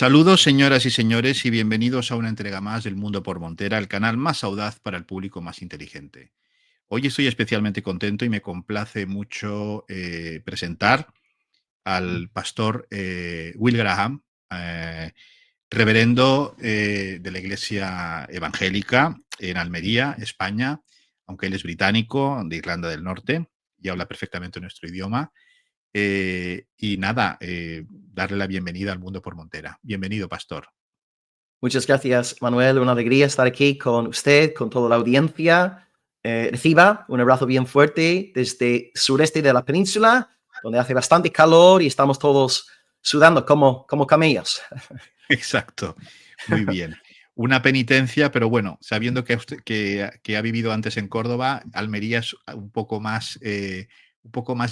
Saludos, señoras y señores, y bienvenidos a una entrega más del Mundo por Montera, el canal más audaz para el público más inteligente. Hoy estoy especialmente contento y me complace mucho presentar al pastor Will Graham, reverendo de la Iglesia Evangélica en Almería, España, aunque él es británico, de Irlanda del Norte, y habla perfectamente nuestro idioma. Y nada, darle la bienvenida al Mundo por Montera. Bienvenido, pastor. Muchas gracias, Manuel. Una alegría estar aquí con usted, con toda la audiencia. Reciba un abrazo bien fuerte desde sureste de la península, donde hace bastante calor y estamos todos sudando como camellos. Exacto, muy bien. Una penitencia, pero bueno, sabiendo que ha vivido antes en Córdoba, Almería es un poco más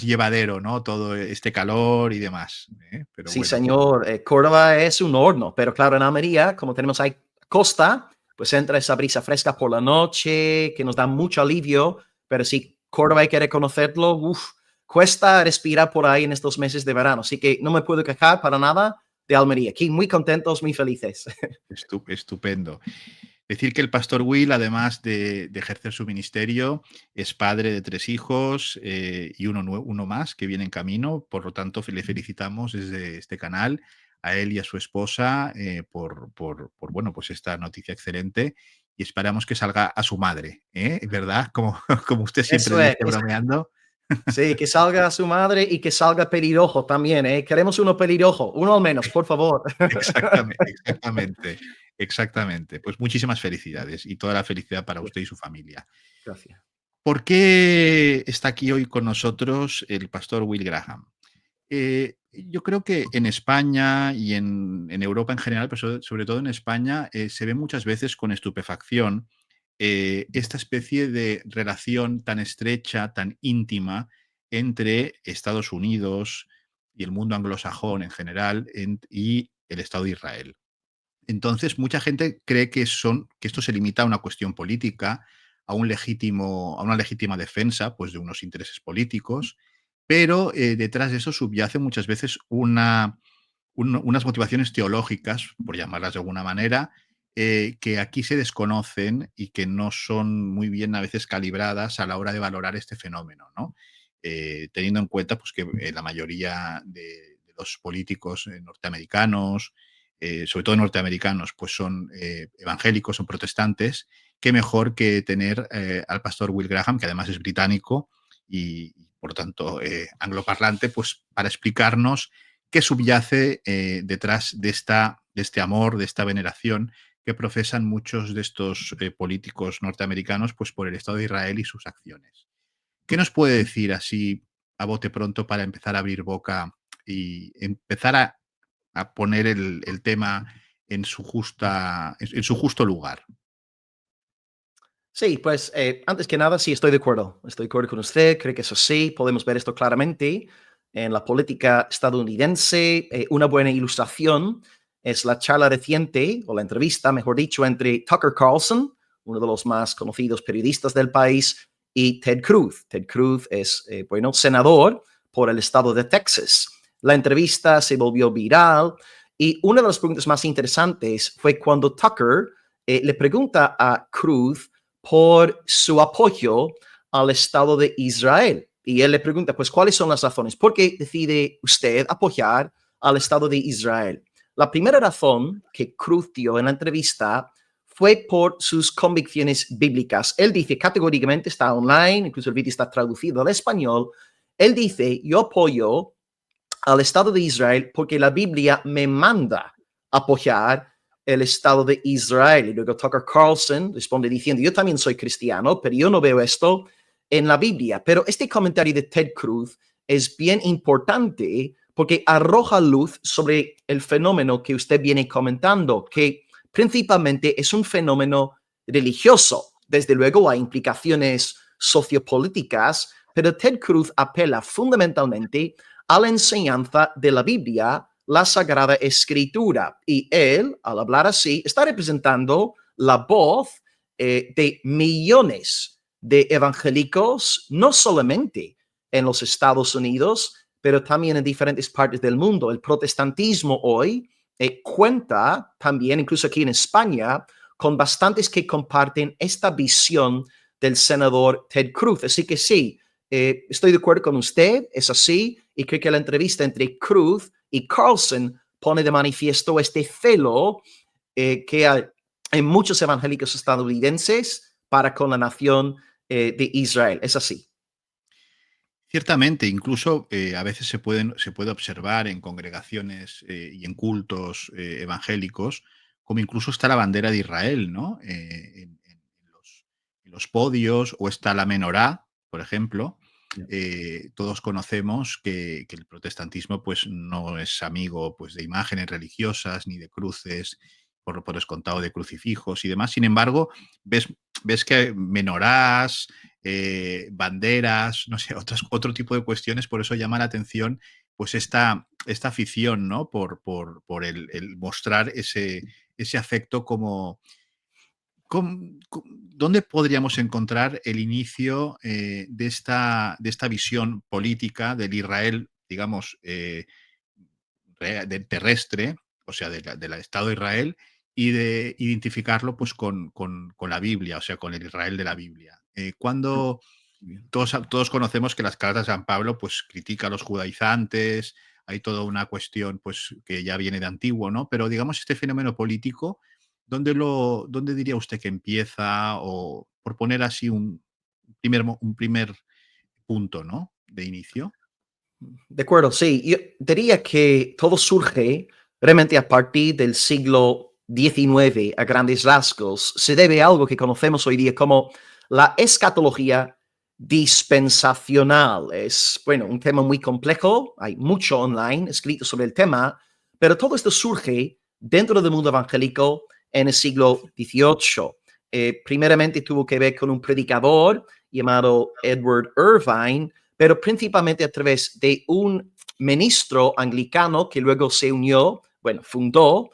llevadero, ¿no? Todo este calor y demás. Pero Sí, bueno, señor. Córdoba es un horno, pero claro, en Almería, como tenemos ahí costa, pues entra esa brisa fresca por la noche que nos da mucho alivio, pero sí, Córdoba hay que reconocerlo, cuesta respirar por ahí en estos meses de verano, así que no me puedo quejar para nada de Almería. Aquí muy contentos, muy felices. estupendo. Decir que el pastor Will, además de ejercer su ministerio, es padre de 3 hijos y uno más que viene en camino. Por lo tanto, le felicitamos desde este canal a él y a su esposa bueno, pues esta noticia excelente y esperamos que salga a su madre, ¿verdad? Como usted siempre Eso es, dice bromeando. sí, que salga su madre y que salga pelirrojo también, ¿eh? Queremos uno pelirrojo, uno al menos, por favor. Exactamente, exactamente. Pues muchísimas felicidades y toda la felicidad para usted y su familia. Gracias. ¿Por qué está aquí hoy con nosotros el pastor Will Graham? Yo creo que en España y en Europa en general, pero sobre todo en España, se ve muchas veces con estupefacción esta especie de relación tan estrecha, tan íntima entre Estados Unidos y el mundo anglosajón en general y el Estado de Israel. Entonces, mucha gente cree que esto se limita a una cuestión política, a una legítima defensa, pues, de unos intereses políticos, pero, detrás de eso subyace muchas veces unas motivaciones teológicas, por llamarlas de alguna manera, que aquí se desconocen y que no son muy bien a veces calibradas a la hora de valorar este fenómeno, ¿no? Teniendo en cuenta, pues, que, la mayoría de los políticos, norteamericanos, sobre todo norteamericanos, pues son evangélicos, son protestantes, qué mejor que tener al pastor Will Graham, que además es británico y por lo tanto angloparlante, pues para explicarnos qué subyace detrás de este amor, de esta veneración que profesan muchos de estos políticos norteamericanos pues por el Estado de Israel y sus acciones. ¿Qué nos puede decir así a bote pronto para empezar a abrir boca y empezar a poner el tema en su justo lugar? Sí, pues antes que nada, sí, estoy de acuerdo. Estoy de acuerdo con usted. Creo que eso sí, podemos ver esto claramente en la política estadounidense. Una buena ilustración es la charla reciente, o la entrevista, mejor dicho, entre Tucker Carlson, uno de los más conocidos periodistas del país, y Ted Cruz. Ted Cruz es, bueno, senador por el estado de Texas. La entrevista se volvió viral y una de las preguntas más interesantes fue cuando Tucker le pregunta a Cruz por su apoyo al Estado de Israel. Y él le pregunta, pues, ¿cuáles son las razones? ¿Por qué decide usted apoyar al Estado de Israel? La primera razón que Cruz dio en la entrevista fue por sus convicciones bíblicas. Él dice categóricamente, está online, incluso el vídeo está traducido al español. Él dice, yo apoyo al Estado de Israel porque la Biblia me manda apoyar el Estado de Israel. Y luego Tucker Carlson responde diciendo, yo también soy cristiano, pero yo no veo esto en la Biblia. Pero este comentario de Ted Cruz es bien importante porque arroja luz sobre el fenómeno que usted viene comentando, que principalmente es un fenómeno religioso. Desde luego hay implicaciones sociopolíticas, pero Ted Cruz apela fundamentalmente a la enseñanza de la Biblia, la Sagrada Escritura. Y él, al hablar así, está representando la voz de millones de evangélicos, no solamente en los Estados Unidos, pero también en diferentes partes del mundo. El protestantismo hoy cuenta también, incluso aquí en España, con bastantes que comparten esta visión del senador Ted Cruz. Así que sí, estoy de acuerdo con usted, es así, y creo que la entrevista entre Cruz y Carlson pone de manifiesto este celo que hay en muchos evangélicos estadounidenses para con la nación de Israel. Es así. Ciertamente, incluso a veces se puede observar en congregaciones y en cultos evangélicos, como incluso está la bandera de Israel, ¿no? En los podios, o está la menorá, por ejemplo. Todos conocemos que el protestantismo pues, no es amigo pues, de imágenes religiosas ni de cruces, por descontado de crucifijos y demás. Sin embargo, ves que menorás, banderas, no sé, otro tipo de cuestiones, por eso llama la atención pues esta afición, ¿no? Por el mostrar ese afecto como... ¿Dónde podríamos encontrar el inicio de esta visión política del Israel, digamos, terrestre, o sea, del Estado de Israel, y de identificarlo pues, con la Biblia, o sea, con el Israel de la Biblia? Cuando todos conocemos que las cartas de San Pablo pues, critica a los judaizantes, hay toda una cuestión pues, que ya viene de antiguo, ¿no? Pero digamos, este fenómeno político, ¿dónde diría usted que empieza? O por poner así un primer punto, ¿no? De inicio. De acuerdo, sí. Yo diría que todo surge realmente a partir del siglo XIX a grandes rasgos. Se debe a algo que conocemos hoy día como la escatología dispensacional. Es, bueno, un tema muy complejo. Hay mucho online escrito sobre el tema, pero todo esto surge dentro del mundo evangélico en el siglo XVIII. Primeramente tuvo que ver con un predicador llamado Edward Irvine, pero principalmente a través de un ministro anglicano que luego se unió, bueno, fundó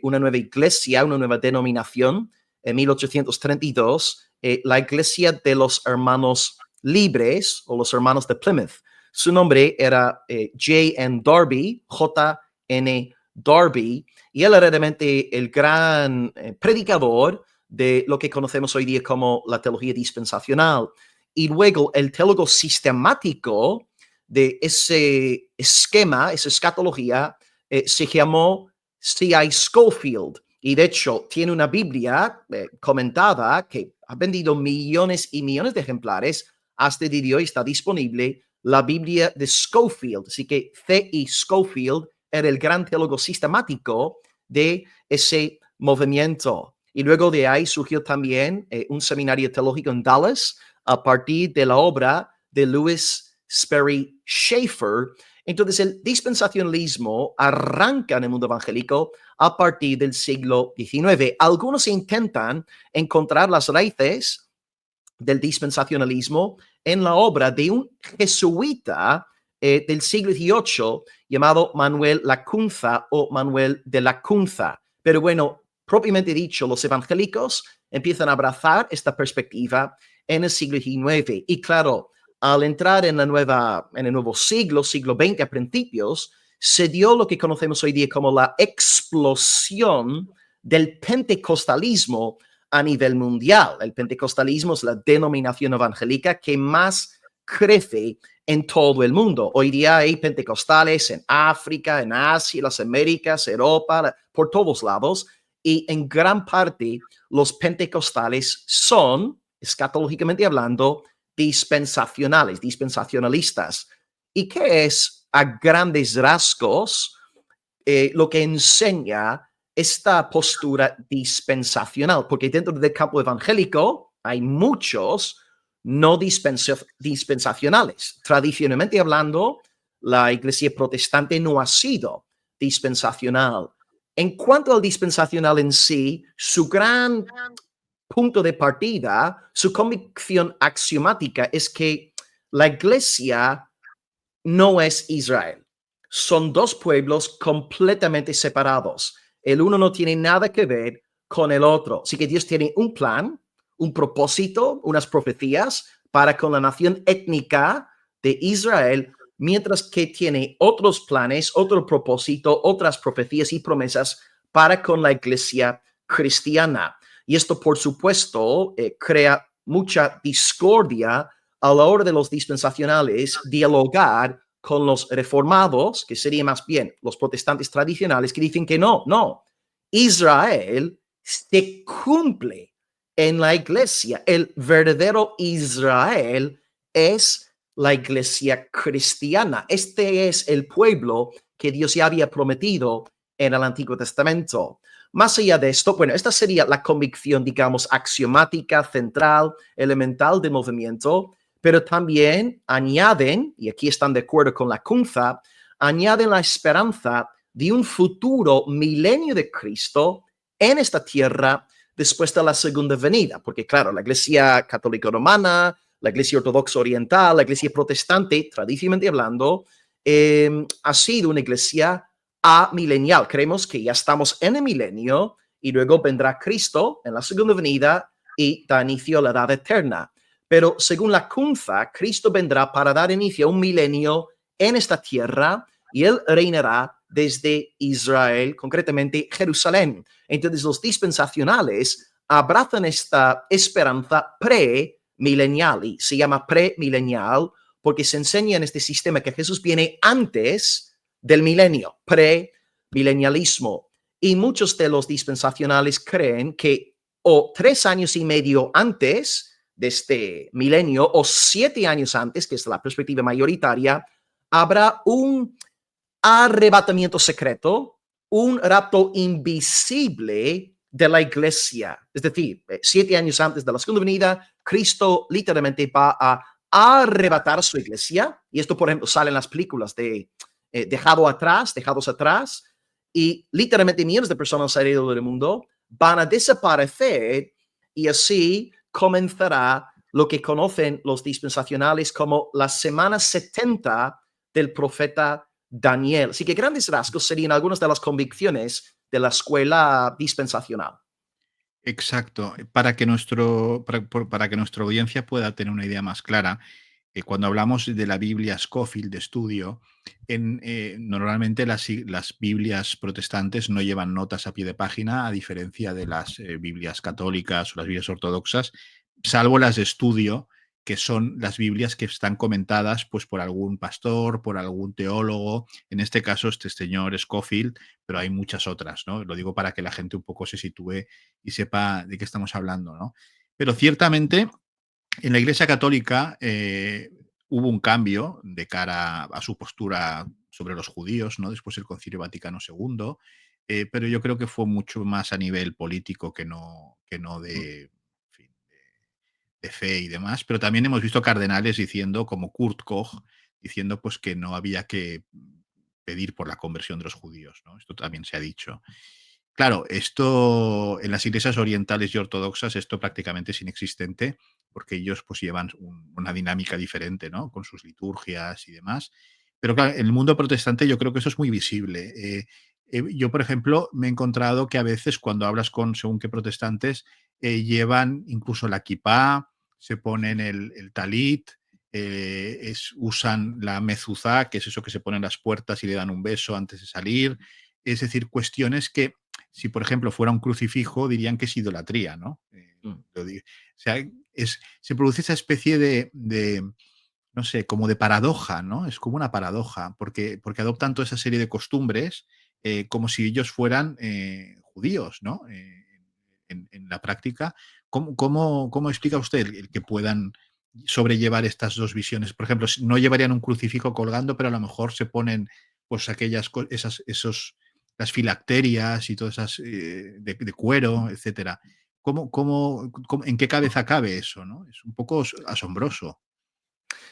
una nueva iglesia, una nueva denominación en 1832, la Iglesia de los Hermanos Libres o los Hermanos de Plymouth. Su nombre era J.N. Darby, J.N. Darby, y él era realmente el gran predicador de lo que conocemos hoy día como la teología dispensacional. Y luego el teólogo sistemático de ese esquema, esa escatología, se llamó C.I. Scofield. Y de hecho tiene una Biblia comentada que ha vendido millones y millones de ejemplares. Hasta el día de hoy está disponible la Biblia de Scofield. Así que C.I. Scofield era el gran teólogo sistemático de ese movimiento. Y luego de ahí surgió también un seminario teológico en Dallas, a partir de la obra de Lewis Sperry Chafer. Entonces, el dispensacionalismo arranca en el mundo evangélico a partir del siglo XIX. Algunos intentan encontrar las raíces del dispensacionalismo en la obra de un jesuita del siglo XVIII llamado Manuel Lacunza o Manuel de Lacunza. Pero bueno, propiamente dicho, los evangélicos empiezan a abrazar esta perspectiva en el siglo XIX. Y claro, al entrar en el nuevo siglo XX a principios, se dio lo que conocemos hoy día como la explosión del pentecostalismo a nivel mundial. El pentecostalismo es la denominación evangélica que más crece en todo el mundo. Hoy día hay pentecostales en África, en Asia, las Américas, Europa, por todos lados. Y en gran parte los pentecostales son, escatológicamente hablando, dispensacionalistas. ¿Y qué es a grandes rasgos lo que enseña esta postura dispensacional? Porque dentro del campo evangélico hay muchos no dispensacionales. Tradicionalmente hablando, la iglesia protestante no ha sido dispensacional. En cuanto al dispensacional en sí, su gran punto de partida, su convicción axiomática es que la iglesia no es Israel. Son dos pueblos completamente separados. El uno no tiene nada que ver con el otro. Así que Dios tiene un plan, un propósito, unas profecías para con la nación étnica de Israel, mientras que tiene otros planes, otro propósito, otras profecías y promesas para con la iglesia cristiana. Y esto, por supuesto, crea mucha discordia a la hora de los dispensacionales dialogar con los reformados, que sería más bien los protestantes tradicionales, que dicen que no, Israel se cumple en la iglesia. El verdadero Israel es la iglesia cristiana. Este es el pueblo que Dios ya había prometido en el Antiguo Testamento. Más allá de esto, bueno, esta sería la convicción, digamos, axiomática, central, elemental del movimiento, pero también añaden, y aquí están de acuerdo con la CUNFA, añaden la esperanza de un futuro milenio de Cristo en esta tierra después de la segunda venida, porque claro, la Iglesia Católica Romana, la Iglesia Ortodoxa Oriental, la Iglesia Protestante, tradicionalmente hablando, ha sido una iglesia amilenial. Creemos que ya estamos en el milenio y luego vendrá Cristo en la segunda venida y da inicio a la edad eterna. Pero según la CUNFA, Cristo vendrá para dar inicio a un milenio en esta tierra y él reinará desde Israel, concretamente Jerusalén. Entonces los dispensacionales abrazan esta esperanza premilenial y se llama premilenial porque se enseña en este sistema que Jesús viene antes del milenio, premilenialismo. Y muchos de los dispensacionales creen que o 3 años y medio antes de este milenio o 7 años antes, que es la perspectiva mayoritaria, habrá un arrebatamiento secreto, un rapto invisible de la iglesia. Es decir, 7 años antes de la segunda venida, Cristo literalmente va a arrebatar su iglesia. Y esto, por ejemplo, sale en las películas de Dejados atrás, y literalmente millones de personas alrededor del mundo van a desaparecer y así comenzará lo que conocen los dispensacionales como la semana 70 del profeta Daniel. Así que grandes rasgos serían algunas de las convicciones de la escuela dispensacional. Exacto. Para que nuestra audiencia pueda tener una idea más clara, cuando hablamos de la Biblia Scofield de estudio, normalmente las Biblias protestantes no llevan notas a pie de página, a diferencia de las Biblias católicas o las Biblias ortodoxas, salvo las de estudio, que son las Biblias que están comentadas pues, por algún pastor, por algún teólogo, en este caso este señor Scofield, pero hay muchas otras, ¿no? Lo digo para que la gente un poco se sitúe y sepa de qué estamos hablando, ¿no? Pero ciertamente en la Iglesia Católica hubo un cambio de cara a su postura sobre los judíos, ¿no? Después del Concilio Vaticano II, pero yo creo que fue mucho más a nivel político que no de, en fin, de fe y demás. Pero también hemos visto cardenales diciendo, como Kurt Koch, diciendo pues que no había que pedir por la conversión de los judíos, ¿no? Esto también se ha dicho. Claro, esto en las iglesias orientales y ortodoxas esto prácticamente es inexistente porque ellos pues llevan una dinámica diferente, ¿no? Con sus liturgias y demás. Pero claro, en el mundo protestante yo creo que eso es muy visible. Yo, por ejemplo, me he encontrado que a veces cuando hablas con según qué protestantes llevan incluso la kipá, se ponen el talit, usan la mezuzá, que es eso que se pone en las puertas y le dan un beso antes de salir. Es decir, cuestiones que si, por ejemplo, fuera un crucifijo, dirían que es idolatría, ¿no? O sea, se produce esa especie no sé, como de paradoja, ¿no? Es como una paradoja, porque adoptan toda esa serie de costumbres como si ellos fueran judíos, ¿no? En la práctica. ¿Cómo explica usted el que puedan sobrellevar estas dos visiones? Por ejemplo, no llevarían un crucifijo colgando, pero a lo mejor se ponen pues las filacterias y todas esas de cuero, etcétera. ¿En qué cabeza cabe eso? ¿No? Es un poco asombroso.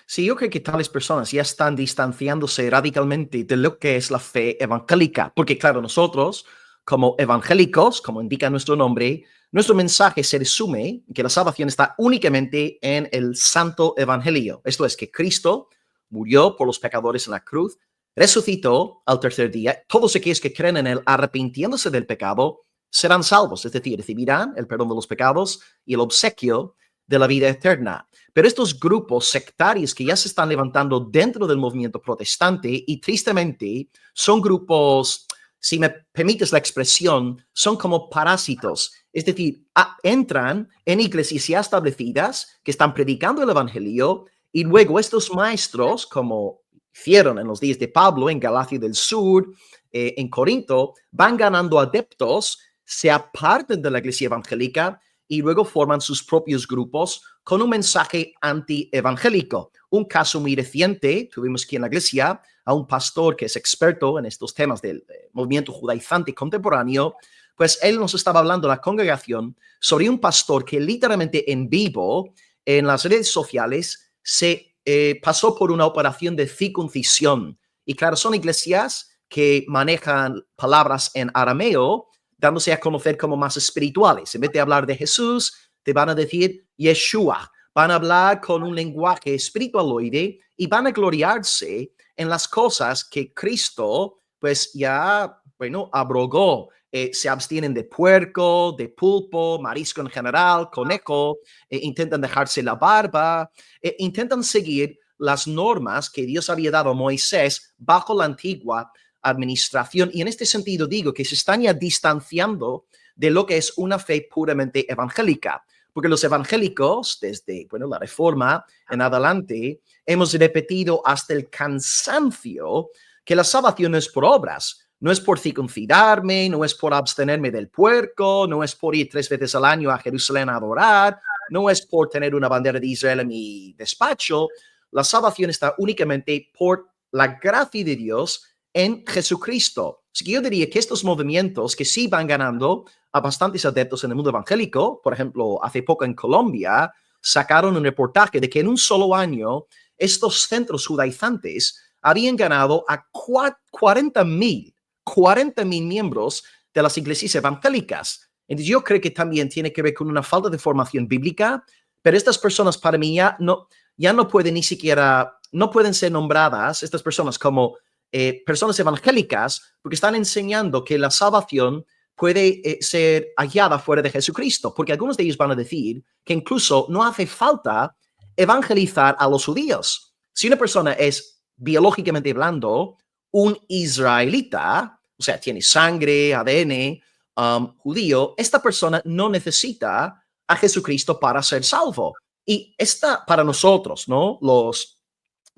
Sí, yo creo que tales personas ya están distanciándose radicalmente de lo que es la fe evangélica, porque claro, nosotros como evangélicos, como indica nuestro nombre, nuestro mensaje se resume que la salvación está únicamente en el santo evangelio. Esto es que Cristo murió por los pecadores en la cruz, resucitó al tercer día. Todos aquellos que creen en él arrepintiéndose del pecado serán salvos, es decir, recibirán el perdón de los pecados y el obsequio de la vida eterna. Pero estos grupos sectarios que ya se están levantando dentro del movimiento protestante y tristemente son grupos, si me permites la expresión, son como parásitos. Es decir, entran en iglesias ya establecidas que están predicando el evangelio y luego estos maestros, como hicieron en los días de Pablo en Galacia del Sur, en Corinto, van ganando adeptos, se apartan de la iglesia evangélica y luego forman sus propios grupos con un mensaje anti-evangélico. Un caso muy reciente, tuvimos aquí en la iglesia a un pastor que es experto en estos temas del movimiento judaizante contemporáneo, pues él nos estaba hablando a la congregación sobre un pastor que literalmente en vivo, en las redes sociales, se pasó por una operación de circuncisión. Y claro, son iglesias que manejan palabras en arameo, dándose a conocer como más espirituales. En vez de hablar de Jesús, te van a decir Yeshua. Van a hablar con un lenguaje espiritualoide y van a gloriarse en las cosas que Cristo, pues ya, bueno, abrogó. Se abstienen de puerco, de pulpo, marisco en general, conejo, intentan dejarse la barba, intentan seguir las normas que Dios había dado a Moisés bajo la antigua administración. Y en este sentido digo que se están ya distanciando de lo que es una fe puramente evangélica, porque los evangélicos, desde la Reforma en adelante, hemos repetido hasta el cansancio que la salvación no es por obras, no es por circuncidarme, no es por abstenerme del puerco, no es por ir 3 veces al año a Jerusalén a adorar, no es por tener una bandera de Israel en mi despacho. La salvación está únicamente por la gracia de Dios en Jesucristo. Así que yo diría que estos movimientos que sí van ganando a bastantes adeptos en el mundo evangélico, por ejemplo, hace poco en Colombia, sacaron un reportaje de que en un solo año estos centros judaizantes habían ganado a 40,000 miembros de las iglesias evangélicas. Entonces yo creo que también tiene que ver con una falta de formación bíblica, pero estas personas para mí ya no pueden ni siquiera, no pueden ser nombradas, estas personas, como personas evangélicas, porque están enseñando que la salvación puede ser hallada fuera de Jesucristo, porque algunos de ellos van a decir que incluso no hace falta evangelizar a los judíos. Si una persona es biológicamente hablando un israelita, o sea, tiene sangre, ADN judío, esta persona no necesita a Jesucristo para ser salvo. Y esta, para nosotros, ¿no? Los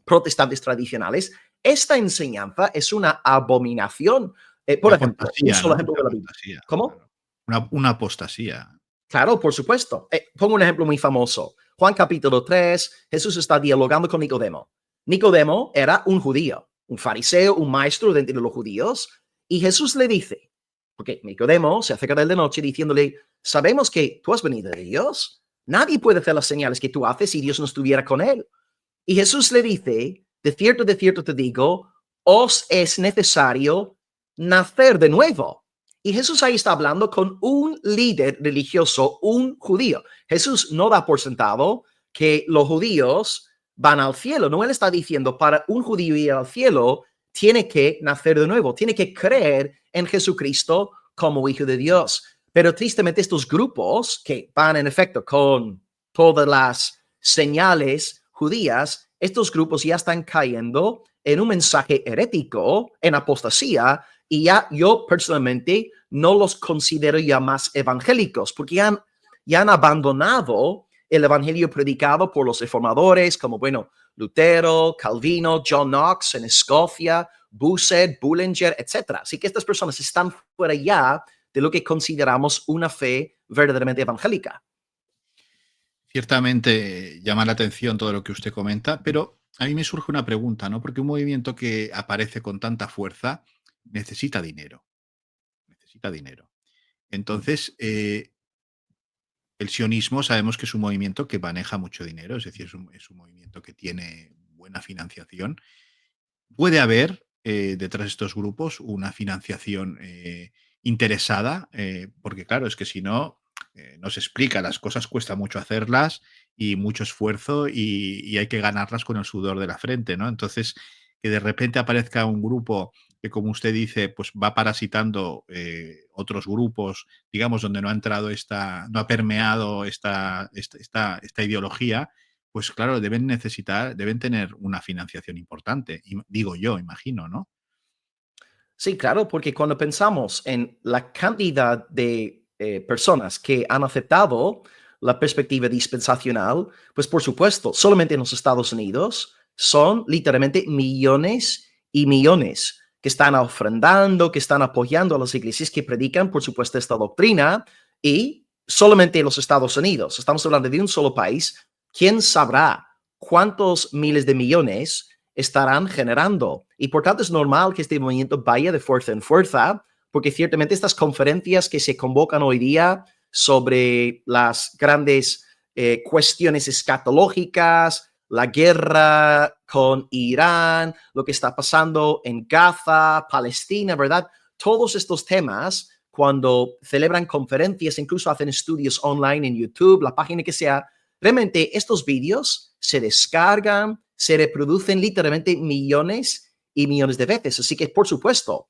protestantes tradicionales, esta enseñanza es una abominación. Por Una ejemplo, un apostasía, solo ¿no? ejemplo Una de la Biblia. apostasía, ¿Cómo? claro. Una apostasía. Claro, por supuesto. Pongo un ejemplo muy famoso. Juan capítulo 3, Jesús está dialogando con Nicodemo. Nicodemo era un judío, un fariseo, un maestro dentro de los judíos, y Jesús le dice, porque Nicodemo se acerca de él de noche diciéndole, sabemos que tú has venido de Dios. Nadie puede hacer las señales que tú haces si Dios no estuviera con él. Y Jesús le dice, de cierto te digo, os es necesario nacer de nuevo. Y Jesús ahí está hablando con un líder religioso, un judío. Jesús no da por sentado que los judíos van al cielo. No, él está diciendo, para un judío ir al cielo, tiene que nacer de nuevo, tiene que creer en Jesucristo como hijo de Dios. Pero tristemente estos grupos que van en efecto con todas las señales judías, estos grupos ya están cayendo en un mensaje herético, en apostasía, y ya yo personalmente no los considero ya más evangélicos, porque ya han abandonado el evangelio predicado por los reformadores, como, Lutero, Calvino, John Knox en Escocia, Bucer, Bullinger, etc. Así que estas personas están fuera ya de lo que consideramos una fe verdaderamente evangélica. Ciertamente llama la atención todo lo que usted comenta, pero a mí me surge una pregunta, ¿no? Porque un movimiento que aparece con tanta fuerza necesita dinero, necesita dinero. Entonces, el sionismo sabemos que es un movimiento que maneja mucho dinero, es decir, es un movimiento que tiene buena financiación. Puede haber detrás de estos grupos una financiación interesada, porque claro, es que si no, no se explica, las cosas cuesta mucho hacerlas y mucho esfuerzo y hay que ganarlas con el sudor de la frente, ¿no? Entonces, que de repente aparezca un grupo que, como usted dice, pues va parasitando otros grupos, digamos, donde no ha entrado no ha permeado esta ideología, pues claro, deben tener una financiación importante, digo yo, imagino, ¿no? Sí, claro, porque cuando pensamos en la cantidad de personas que han aceptado la perspectiva dispensacional, pues por supuesto, solamente en los Estados Unidos son literalmente millones y millones que están ofrendando, que están apoyando a las iglesias que predican, por supuesto, esta doctrina, y solamente en los Estados Unidos, estamos hablando de un solo país, ¿quién sabrá cuántos miles de millones estarán generando? Y por tanto es normal que este movimiento vaya de fuerza en fuerza, porque ciertamente estas conferencias que se convocan hoy día sobre las grandes cuestiones escatológicas, la guerra con Irán, lo que está pasando en Gaza, Palestina, ¿verdad? Todos estos temas, cuando celebran conferencias, incluso hacen estudios online en YouTube, la página que sea, realmente estos vídeos se descargan, se reproducen literalmente millones y millones de veces. Así que, por supuesto,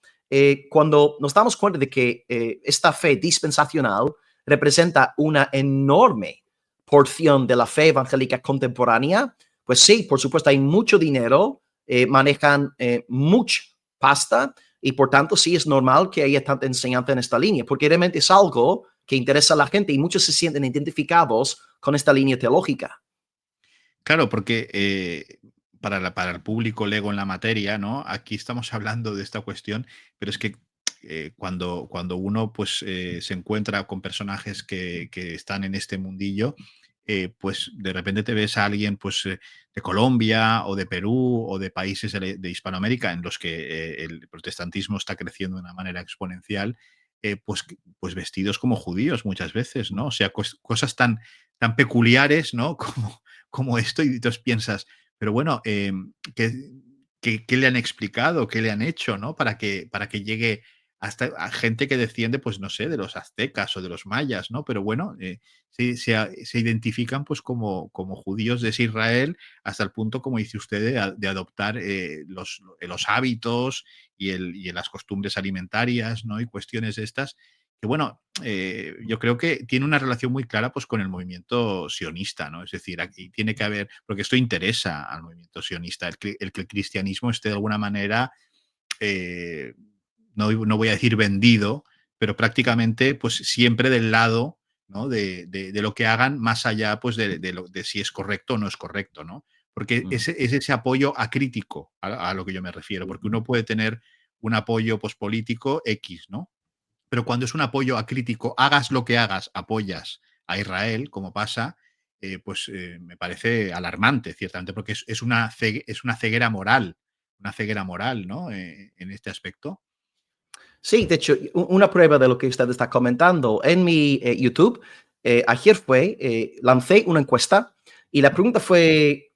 cuando nos damos cuenta de que esta fe dispensacional representa una enorme porción de la fe evangélica contemporánea, pues sí, por supuesto, hay mucho dinero, manejan mucha pasta y por tanto sí es normal que haya tanta enseñanza en esta línea, porque realmente es algo que interesa a la gente y muchos se sienten identificados con esta línea teológica. Claro, porque para el público lego en la materia, ¿no? Aquí estamos hablando de esta cuestión, pero es que cuando uno pues, se encuentra con personajes que están en este mundillo, pues de repente te ves a alguien pues, de Colombia o de Perú o de países de Hispanoamérica en los que el protestantismo está creciendo de una manera exponencial, pues vestidos como judíos muchas veces, ¿no? O sea, cosas tan peculiares, ¿no? Como esto, y entonces piensas, pero bueno, ¿qué le han explicado? ¿Qué le han hecho, no? Para que llegue hasta a gente que desciende, pues no sé, de los aztecas o de los mayas, ¿no? Pero bueno, se identifican pues como judíos de ese Israel hasta el punto, como dice usted, de adoptar los hábitos y las costumbres alimentarias, ¿no? Y cuestiones de estas que bueno, yo creo que tiene una relación muy clara pues, con el movimiento sionista, ¿no? Es decir, aquí tiene que haber, porque esto interesa al movimiento sionista, el que el cristianismo esté de alguna manera, eh, no voy a decir vendido, pero prácticamente pues siempre del lado, ¿no? De lo que hagan más allá pues de si es correcto o no es correcto, ¿no? Porque Mm. es ese apoyo acrítico a lo que yo me refiero, porque uno puede tener un apoyo pues, político X, ¿no? Pero cuando es un apoyo acrítico, hagas lo que hagas, apoyas a Israel, como pasa, pues me parece alarmante, ciertamente, porque es una ceguera moral, ¿no? En este aspecto. Sí, de hecho, una prueba de lo que usted está comentando, en mi YouTube, ayer lancé una encuesta y la pregunta fue,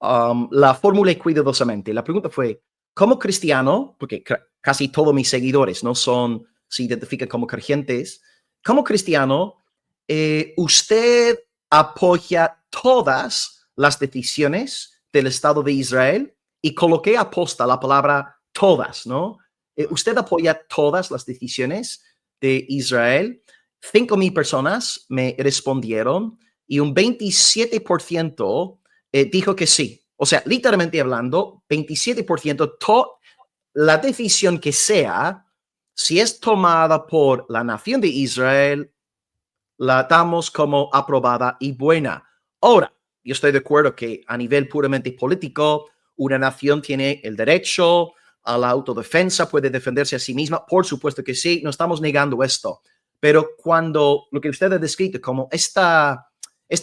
la formulé cuidadosamente. La pregunta fue, como cristiano, porque casi todos mis seguidores no son, se identifican como creyentes, como cristiano, ¿usted apoya todas las decisiones del Estado de Israel? Y coloqué a posta la palabra todas, ¿no? ¿Usted apoya todas las decisiones de Israel? 5,000 personas me respondieron y un 27% dijo que sí. O sea, literalmente hablando, 27%, la decisión que sea, si es tomada por la nación de Israel, la damos como aprobada y buena. Ahora, yo estoy de acuerdo que a nivel puramente político, una nación tiene el derecho a la autodefensa, puede defenderse a sí misma, por supuesto que sí, no estamos negando esto, pero cuando lo que usted ha descrito como esta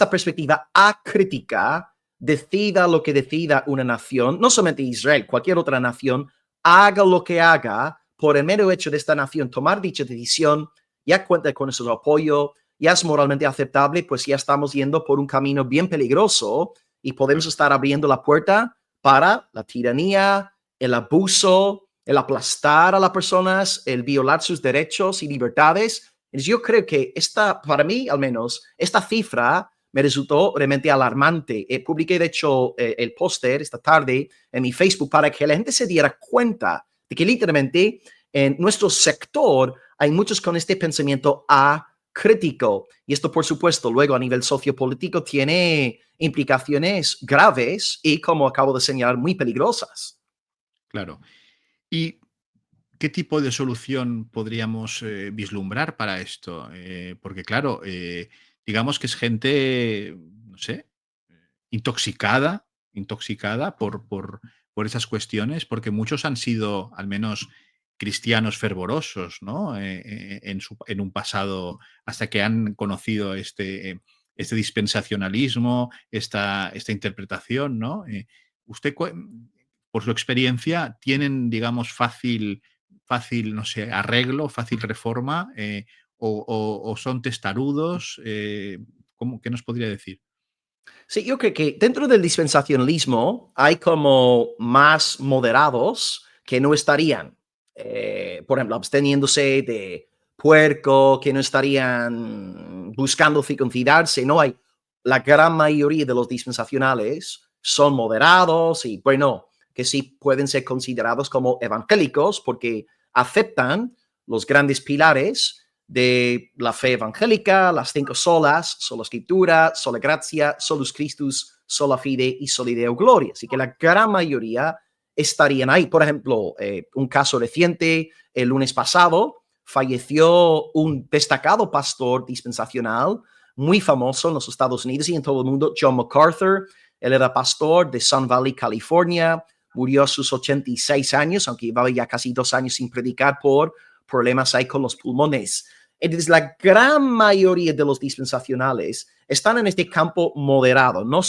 perspectiva acrítica decida lo que decida una nación, no solamente Israel, cualquier otra nación, haga lo que haga, por el mero hecho de esta nación tomar dicha decisión, ya cuenta con su apoyo, ya es moralmente aceptable, pues ya estamos yendo por un camino bien peligroso y podemos estar abriendo la puerta para la tiranía, el abuso, el aplastar a las personas, el violar sus derechos y libertades. Entonces yo creo que para mí al menos, esta cifra me resultó realmente alarmante. Publiqué, de hecho, el póster esta tarde en mi Facebook para que la gente se diera cuenta de que literalmente en nuestro sector hay muchos con este pensamiento crítico. Y esto, por supuesto, luego a nivel sociopolítico tiene implicaciones graves y, como acabo de señalar, muy peligrosas. Claro. ¿Y qué tipo de solución podríamos vislumbrar para esto? Porque claro, digamos que es gente, no sé, intoxicada por esas cuestiones, porque muchos han sido al menos cristianos fervorosos, ¿no? En un pasado, hasta que han conocido este dispensacionalismo, esta interpretación, ¿no? Usted, por su experiencia, ¿tienen, digamos, fácil, no sé, arreglo, fácil reforma, o son testarudos? ¿Qué nos podría decir? Sí, yo creo que dentro del dispensacionalismo hay como más moderados que no estarían, por ejemplo, absteniéndose de puerco, que no estarían buscando circuncidarse, no hay. La gran mayoría de los dispensacionales son moderados y, bueno, que sí pueden ser considerados como evangélicos porque aceptan los grandes pilares de la fe evangélica, las cinco solas, sola escritura, sola gracia, solus Christus, sola fide y sola deo gloria. Así que la gran mayoría estarían ahí. Por ejemplo, un caso reciente, el lunes pasado, falleció un destacado pastor dispensacional muy famoso en los Estados Unidos y en todo el mundo, John MacArthur. Él era pastor de Sun Valley, California, murió a sus 86 años, aunque llevaba ya casi 2 años sin predicar por problemas ahí con los pulmones. Entonces, la gran mayoría de los dispensacionales están en este campo moderado. No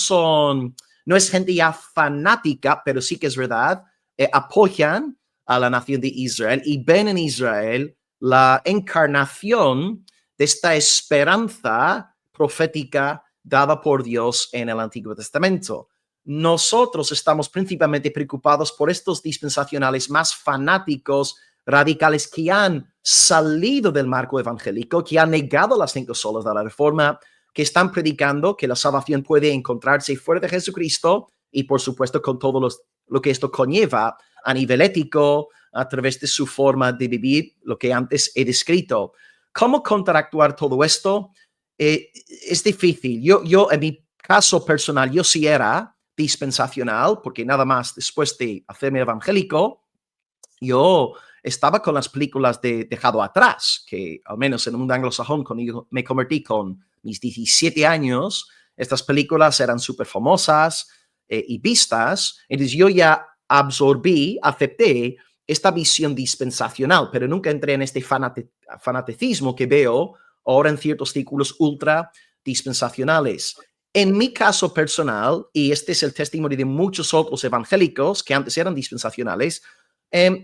es gente ya fanática, pero sí que es verdad, apoyan a la nación de Israel y ven en Israel la encarnación de esta esperanza profética dada por Dios en el Antiguo Testamento. Nosotros estamos principalmente preocupados por estos dispensacionales más fanáticos, radicales, que han salido del marco evangélico, que han negado las cinco solas de la Reforma, que están predicando que la salvación puede encontrarse fuera de Jesucristo y, por supuesto, con todo lo que esto conlleva a nivel ético, a través de su forma de vivir, lo que antes he descrito. ¿Cómo contractuar todo esto? Es difícil. En mi caso personal, yo sí era dispensacional, porque nada más después de hacerme evangélico, yo estaba con las películas de Dejado Atrás, que al menos en el mundo anglosajón, cuando me convertí con mis 17 años, estas películas eran súper famosas y vistas. Entonces yo ya absorbí, acepté esta visión dispensacional, pero nunca entré en este fanaticismo que veo ahora en ciertos círculos ultra dispensacionales. En mi caso personal, y este es el testimonio de muchos otros evangélicos que antes eran dispensacionales, eh,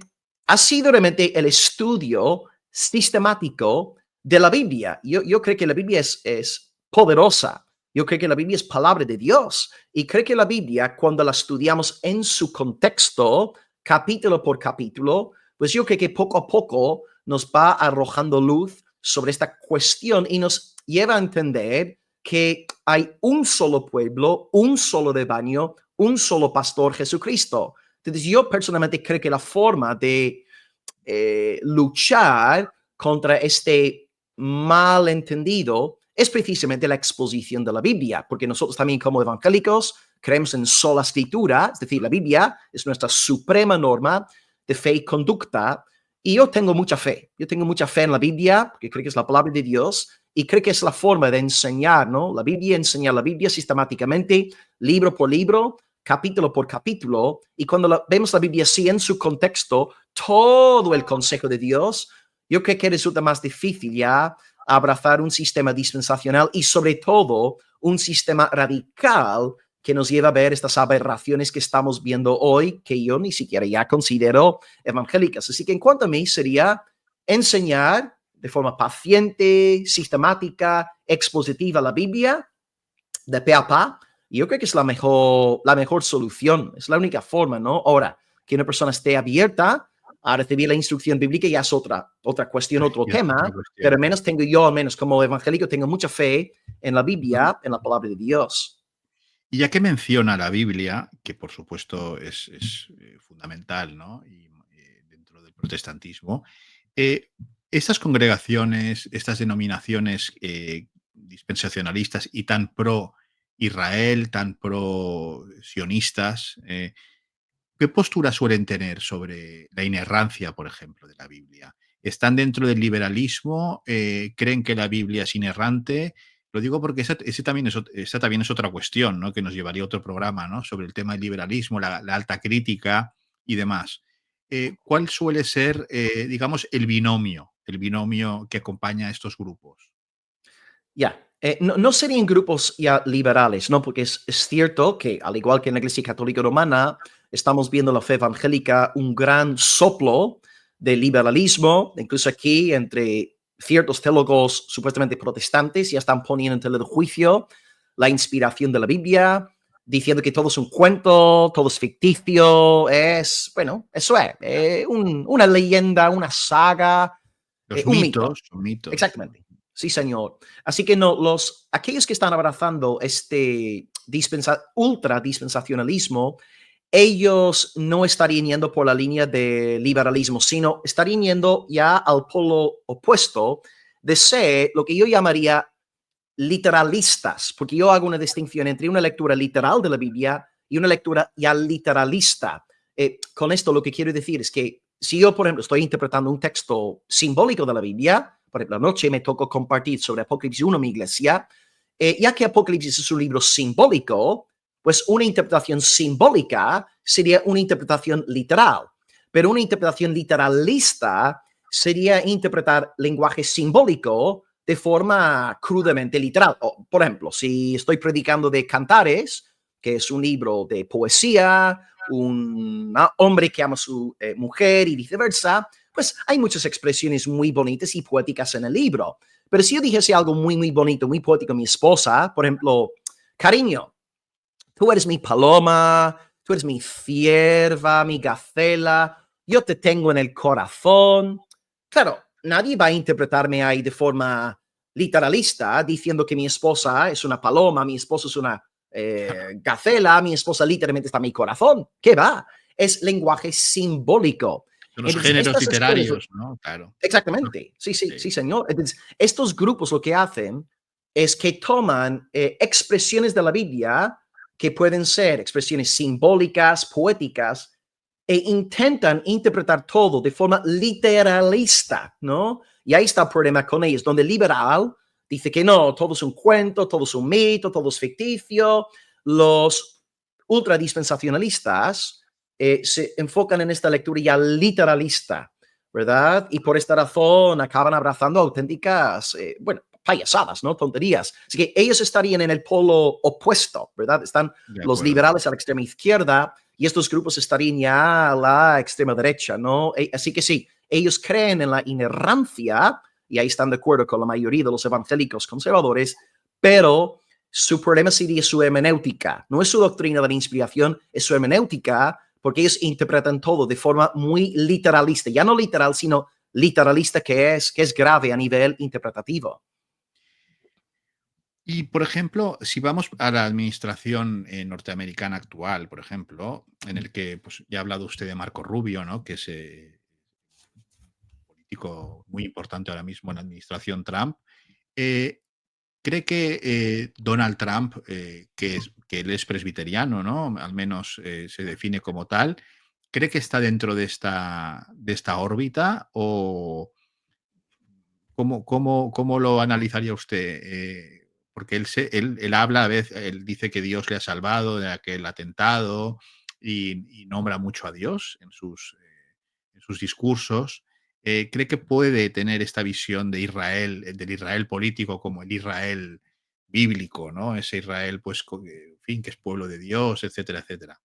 ha sido realmente el estudio sistemático de la Biblia. Yo creo que la Biblia es poderosa. Yo creo que la Biblia es palabra de Dios. Y creo que la Biblia, cuando la estudiamos en su contexto, capítulo por capítulo, pues yo creo que poco a poco nos va arrojando luz sobre esta cuestión y nos lleva a entender que hay un solo pueblo, un solo rebaño, un solo pastor, Jesucristo. Entonces yo personalmente creo que la forma de luchar contra este malentendido es precisamente la exposición de la Biblia, porque nosotros también como evangélicos creemos en sola escritura, es decir, la Biblia es nuestra suprema norma de fe y conducta, y yo tengo mucha fe en la Biblia, porque creo que es la palabra de Dios, y creo que es la forma de enseñar, ¿no? La Biblia, enseñar la Biblia sistemáticamente, libro por libro, capítulo por capítulo, y cuando vemos la Biblia así en su contexto, todo el consejo de Dios, yo creo que resulta más difícil ya abrazar un sistema dispensacional y sobre todo un sistema radical que nos lleva a ver estas aberraciones que estamos viendo hoy, que yo ni siquiera ya considero evangélicas. Así que en cuanto a mí sería enseñar de forma paciente, sistemática, expositiva la Biblia, de pe a pa, y yo creo que es la mejor solución, es la única forma, ¿no? Ahora, que una persona esté abierta a recibir la instrucción bíblica ya es otra cuestión, otro Ya es otra tema, pero cuestión. al menos tengo yo, al menos como evangélico, tengo mucha fe en la Biblia, en la palabra de Dios. Y ya que menciona la Biblia, que por supuesto es fundamental, ¿no? Y protestantismo. Eh, Estas congregaciones, estas denominaciones dispensacionalistas y tan pro Israel, tan pro sionistas, ¿qué postura suelen tener sobre la inerrancia, por ejemplo, de la Biblia? ¿Están dentro del liberalismo? ¿Creen que la Biblia es inerrante? Lo digo porque esa también es otra cuestión, ¿no? Que nos llevaría a otro programa, ¿no? Sobre el tema del liberalismo, la alta crítica y demás. ¿Cuál suele ser, digamos, el binomio que acompaña a estos grupos? Ya, no serían grupos ya liberales, ¿no? Porque es cierto que, al igual que en la Iglesia Católica Romana, estamos viendo la fe evangélica un gran soplo de liberalismo, incluso aquí entre ciertos teólogos supuestamente protestantes ya están poniendo en tela de juicio la inspiración de la Biblia, diciendo que todo es un cuento, todo es ficticio, bueno, eso es, una leyenda, una saga, Los un mito. mitos, son mitos. Exactamente. Sí, señor. Así que no, aquellos que están abrazando este ultra dispensacionalismo, ellos no estarían yendo por la línea de liberalismo, sino estarían yendo ya al polo opuesto de ser lo que yo llamaría literalistas, porque yo hago una distinción entre una lectura literal de la Biblia y una lectura ya literalista. Con esto lo que quiero decir es que si yo, por ejemplo, estoy interpretando un texto simbólico de la Biblia, por ejemplo, anoche me tocó compartir sobre Apocalipsis 1 en mi iglesia, ya que Apocalipsis es un libro simbólico, pues una interpretación simbólica sería una interpretación literal, pero una interpretación literalista sería interpretar lenguaje simbólico de forma crudamente literal. Por ejemplo, si estoy predicando de Cantares, que es un libro de poesía, un hombre que ama a su mujer y viceversa, pues hay muchas expresiones muy bonitas y poéticas en el libro. Pero si yo dijese algo muy, muy bonito, muy poético a mi esposa, por ejemplo, cariño, tú eres mi paloma, tú eres mi cierva, mi gacela, yo te tengo en el corazón. Claro, nadie va a interpretarme ahí de forma literalista, diciendo que mi esposa es una paloma, mi esposa es una gacela, mi esposa literalmente está en mi corazón. ¿Qué va? Es lenguaje simbólico. Son los Entonces, géneros estas escuelas, literarios, ¿no? Claro. exactamente, sí, sí, Sí. sí, señor. Entonces, estos grupos lo que hacen es que toman expresiones de la Biblia que pueden ser expresiones simbólicas, poéticas, e intentan interpretar todo de forma literalista, ¿no? Y ahí está el problema con ellos, donde el liberal dice que no, todo es un cuento, todo es un mito, todo es ficticio. Los ultradispensacionalistas se enfocan en esta lectura ya literalista, ¿verdad? Y por esta razón acaban abrazando auténticas, bueno, payasadas, ¿no? Tonterías. Así que ellos estarían en el polo opuesto, ¿verdad? Están De los acuerdo. liberales a la extrema izquierda y estos grupos estarían ya a la extrema derecha, ¿no? Así que sí, ellos creen en la inerrancia y ahí están de acuerdo con la mayoría de los evangélicos conservadores, pero su problema sería su hermenéutica. No es su doctrina de la inspiración, es su hermenéutica, porque ellos interpretan todo de forma muy literalista, ya no literal, sino literalista, que es grave a nivel interpretativo. Y, por ejemplo, si vamos a la administración norteamericana actual, por ejemplo, en el que pues, ya ha hablado usted de Marco Rubio, ¿no? Que es político muy importante ahora mismo en la administración Trump. eh, ¿Cree que Donald Trump, que él es presbiteriano, ¿no? Al menos se define como tal, cree que está dentro de esta órbita o cómo lo analizaría usted? Porque él habla, a veces, él dice que Dios le ha salvado de aquel atentado y nombra mucho a Dios en sus discursos. ¿Cree que puede tener esta visión de Israel, del Israel político como el Israel bíblico, ¿no? Ese Israel, pues, en fin, que es pueblo de Dios, etcétera, etcétera.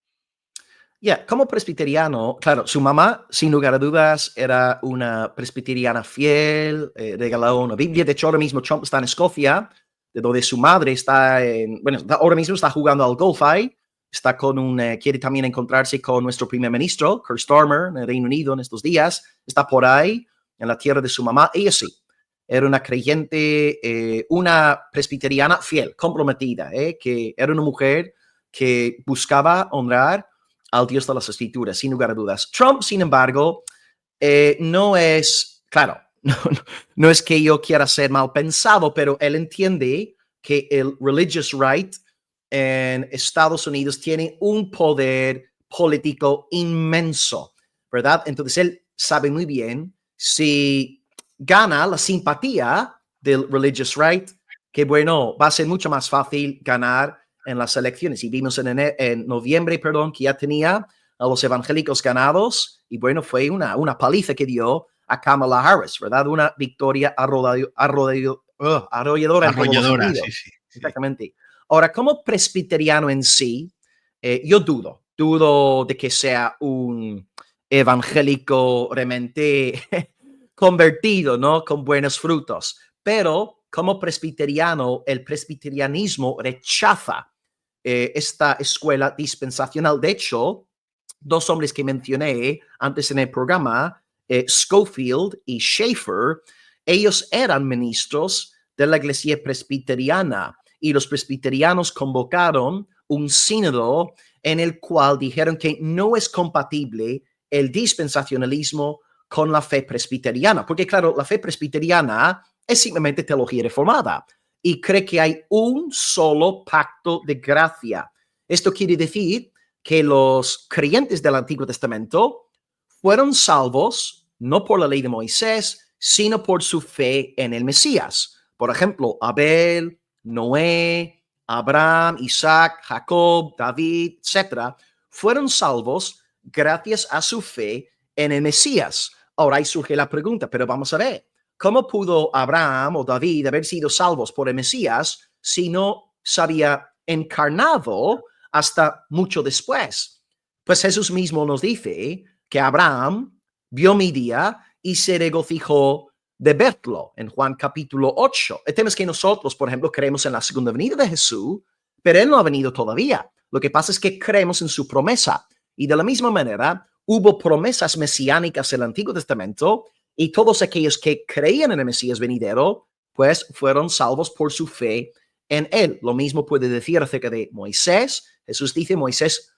Como presbiteriano, claro, su mamá, sin lugar a dudas, era una presbiteriana fiel, regaló una Biblia. De hecho, ahora mismo Trump está en Escocia, de donde su madre está, ahora mismo está jugando al golf ahí, está quiere también encontrarse con nuestro primer ministro, Keir Starmer, en el Reino Unido en estos días, está por ahí, en la tierra de su mamá. Ella sí, era una creyente, una presbiteriana fiel, comprometida, que era una mujer que buscaba honrar al Dios de las Escrituras, sin lugar a dudas. Trump, sin embargo, no es, claro, no es que yo quiera ser mal pensado, pero él entiende que el religious right en Estados Unidos tiene un poder político inmenso, ¿verdad? Entonces él sabe muy bien si gana la simpatía del religious right, que bueno, va a ser mucho más fácil ganar en las elecciones. Y vimos en noviembre, perdón, que ya tenía a los evangélicos ganados y bueno, fue una paliza que dio a Kamala Harris, ¿verdad? Una victoria arrolladora en todos los Arrolladora, sentidos. sí, sí, sí. Exactamente. Ahora, como presbiteriano en sí, yo dudo de que sea un evangélico realmente convertido, ¿no? Con buenos frutos. Pero como presbiteriano, el presbiterianismo rechaza esta escuela dispensacional. De hecho, dos hombres que mencioné antes en el programa, Schofield y Schaeffer, ellos eran ministros de la iglesia presbiteriana y los presbiterianos convocaron un sínodo en el cual dijeron que no es compatible el dispensacionalismo con la fe presbiteriana, porque claro, la fe presbiteriana es simplemente teología reformada y cree que hay un solo pacto de gracia. Esto quiere decir que los creyentes del Antiguo Testamento fueron salvos no por la ley de Moisés, sino por su fe en el Mesías. Por ejemplo, Abel, Noé, Abraham, Isaac, Jacob, David, etc., fueron salvos gracias a su fe en el Mesías. Ahora ahí surge la pregunta, pero vamos a ver, ¿cómo pudo Abraham o David haber sido salvos por el Mesías si no se había encarnado hasta mucho después? Pues Jesús mismo nos dice que Abraham vio mi día y se regocijó de verlo en Juan capítulo 8. El tema es que nosotros, por ejemplo, creemos en la segunda venida de Jesús, pero Él no ha venido todavía. Lo que pasa es que creemos en su promesa. Y de la misma manera, hubo promesas mesiánicas en el Antiguo Testamento y todos aquellos que creían en el Mesías venidero, pues fueron salvos por su fe en Él. Lo mismo puede decir acerca de Moisés. Jesús dice, Moisés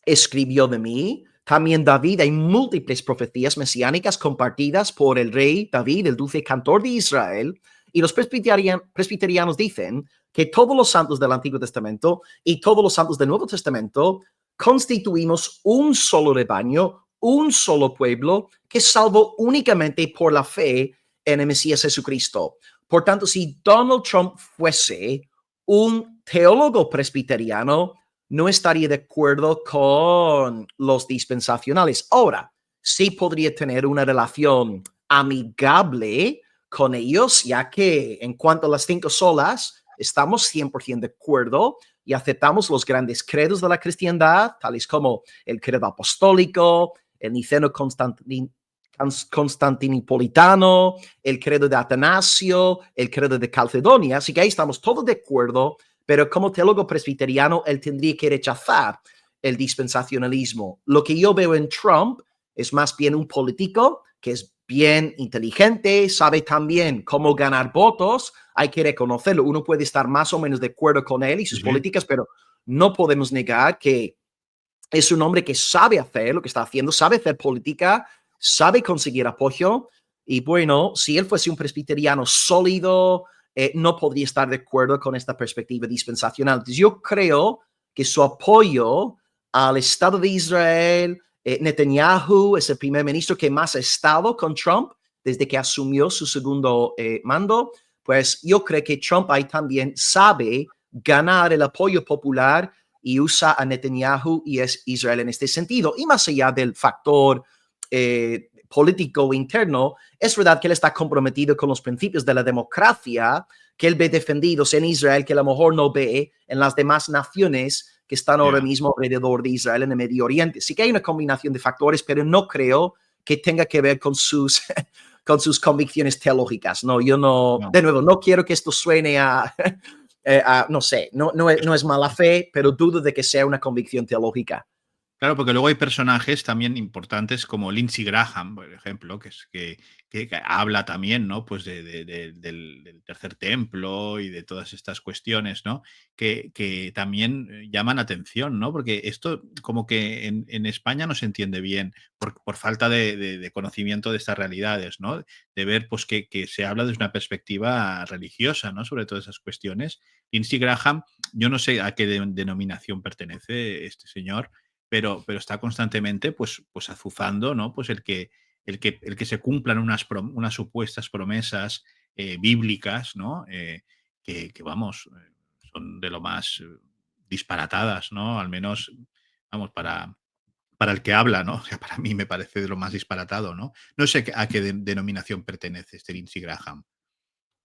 escribió de mí. También David, hay múltiples profecías mesiánicas compartidas por el rey David, el dulce cantor de Israel. Y los presbiterianos dicen que todos los santos del Antiguo Testamento y todos los santos del Nuevo Testamento constituimos un solo rebaño, un solo pueblo que es salvo únicamente por la fe en el Mesías Jesucristo. Por tanto, si Donald Trump fuese un teólogo presbiteriano, no estaría de acuerdo con los dispensacionales. Ahora, sí podría tener una relación amigable con ellos, ya que en cuanto a las 5 solas, estamos 100% de acuerdo y aceptamos los grandes credos de la cristiandad, tales como el credo apostólico, el niceno constantinopolitano, el credo de Atanasio, el credo de Calcedonia. Así que ahí estamos todos de acuerdo, pero como teólogo presbiteriano, él tendría que rechazar el dispensacionalismo. Lo que yo veo en Trump es más bien un político que es bien inteligente, sabe también cómo ganar votos, hay que reconocerlo. Uno puede estar más o menos de acuerdo con él y sus políticas, pero no podemos negar que es un hombre que sabe hacer lo que está haciendo, sabe hacer política, sabe conseguir apoyo. Y bueno, si él fuese un presbiteriano sólido, no podría estar de acuerdo con esta perspectiva dispensacional. Entonces, yo creo que su apoyo al Estado de Israel, Netanyahu es el primer ministro que más ha estado con Trump desde que asumió su segundo mando, pues yo creo que Trump ahí también sabe ganar el apoyo popular y usa a Netanyahu y es Israel en este sentido. Y más allá del factor político interno, es verdad que él está comprometido con los principios de la democracia que él ve defendidos en Israel, que a lo mejor no ve en las demás naciones que están ahora mismo alrededor de Israel en el Medio Oriente. Sí que hay una combinación de factores, pero no creo que tenga que ver con sus, con sus convicciones teológicas. No, yo no, de nuevo, no quiero que esto suene a, no sé, no es mala fe, pero dudo de que sea una convicción teológica. Claro, porque luego hay personajes también importantes como Lindsey Graham, por ejemplo, que habla también, ¿no? Pues del tercer templo y de todas estas cuestiones, ¿no? Que también llaman atención, ¿no? Porque esto como que en España no se entiende bien por falta de conocimiento de estas realidades, ¿no? De ver pues que se habla desde una perspectiva religiosa, ¿no? Sobre todas esas cuestiones. Lindsey Graham, yo no sé a qué denominación pertenece este señor, pero está constantemente pues azuzando, ¿no? Pues el que se cumplan unas supuestas promesas bíblicas, ¿no? Que vamos, son de lo más disparatadas, ¿no? Al menos, vamos, para el que habla, ¿no? O sea, para mí me parece de lo más disparatado, ¿no? No sé a qué denominación pertenece este Lindsey Graham.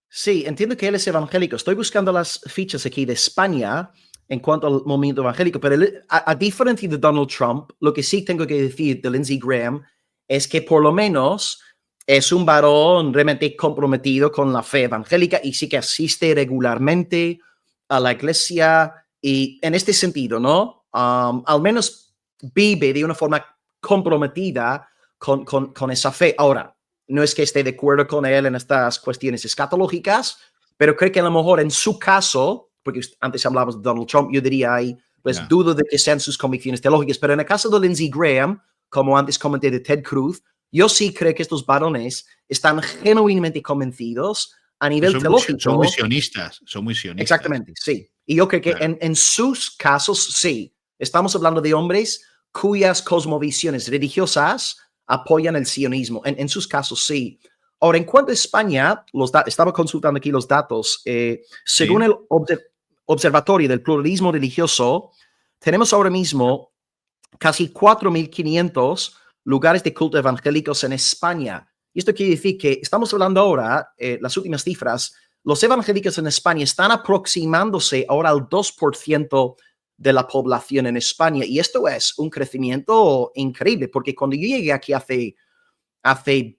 Sí, entiendo que él es evangélico. Estoy buscando las fichas aquí de España en cuanto al movimiento evangélico, pero a diferencia de Donald Trump, lo que sí tengo que decir de Lindsey Graham es que por lo menos es un varón realmente comprometido con la fe evangélica y sí que asiste regularmente a la iglesia y en este sentido, ¿no? Al menos vive de una forma comprometida con esa fe. Ahora, no es que esté de acuerdo con él en estas cuestiones escatológicas, pero creo que a lo mejor en su caso, porque antes hablamos de Donald Trump, yo diría ahí, pues Ya. dudo de que sean sus convicciones teológicas, pero en el caso de Lindsey Graham, como antes comenté de Ted Cruz, yo sí creo que estos varones están genuinamente convencidos a nivel Son muy teológico. sionistas, son muy sionistas. Exactamente, sí. Y yo creo que Claro. en sus casos, sí. Estamos hablando de hombres cuyas cosmovisiones religiosas apoyan el sionismo. En sus casos, sí. Ahora, en cuanto a España, estaba consultando aquí los datos. Según Sí, el Observatorio del Pluralismo Religioso, tenemos ahora mismo casi 4.500 lugares de culto evangélicos en España. Y esto quiere decir que estamos hablando ahora, las últimas cifras, los evangélicos en España están aproximándose ahora al 2% de la población en España. Y esto es un crecimiento increíble, porque cuando yo llegué aquí hace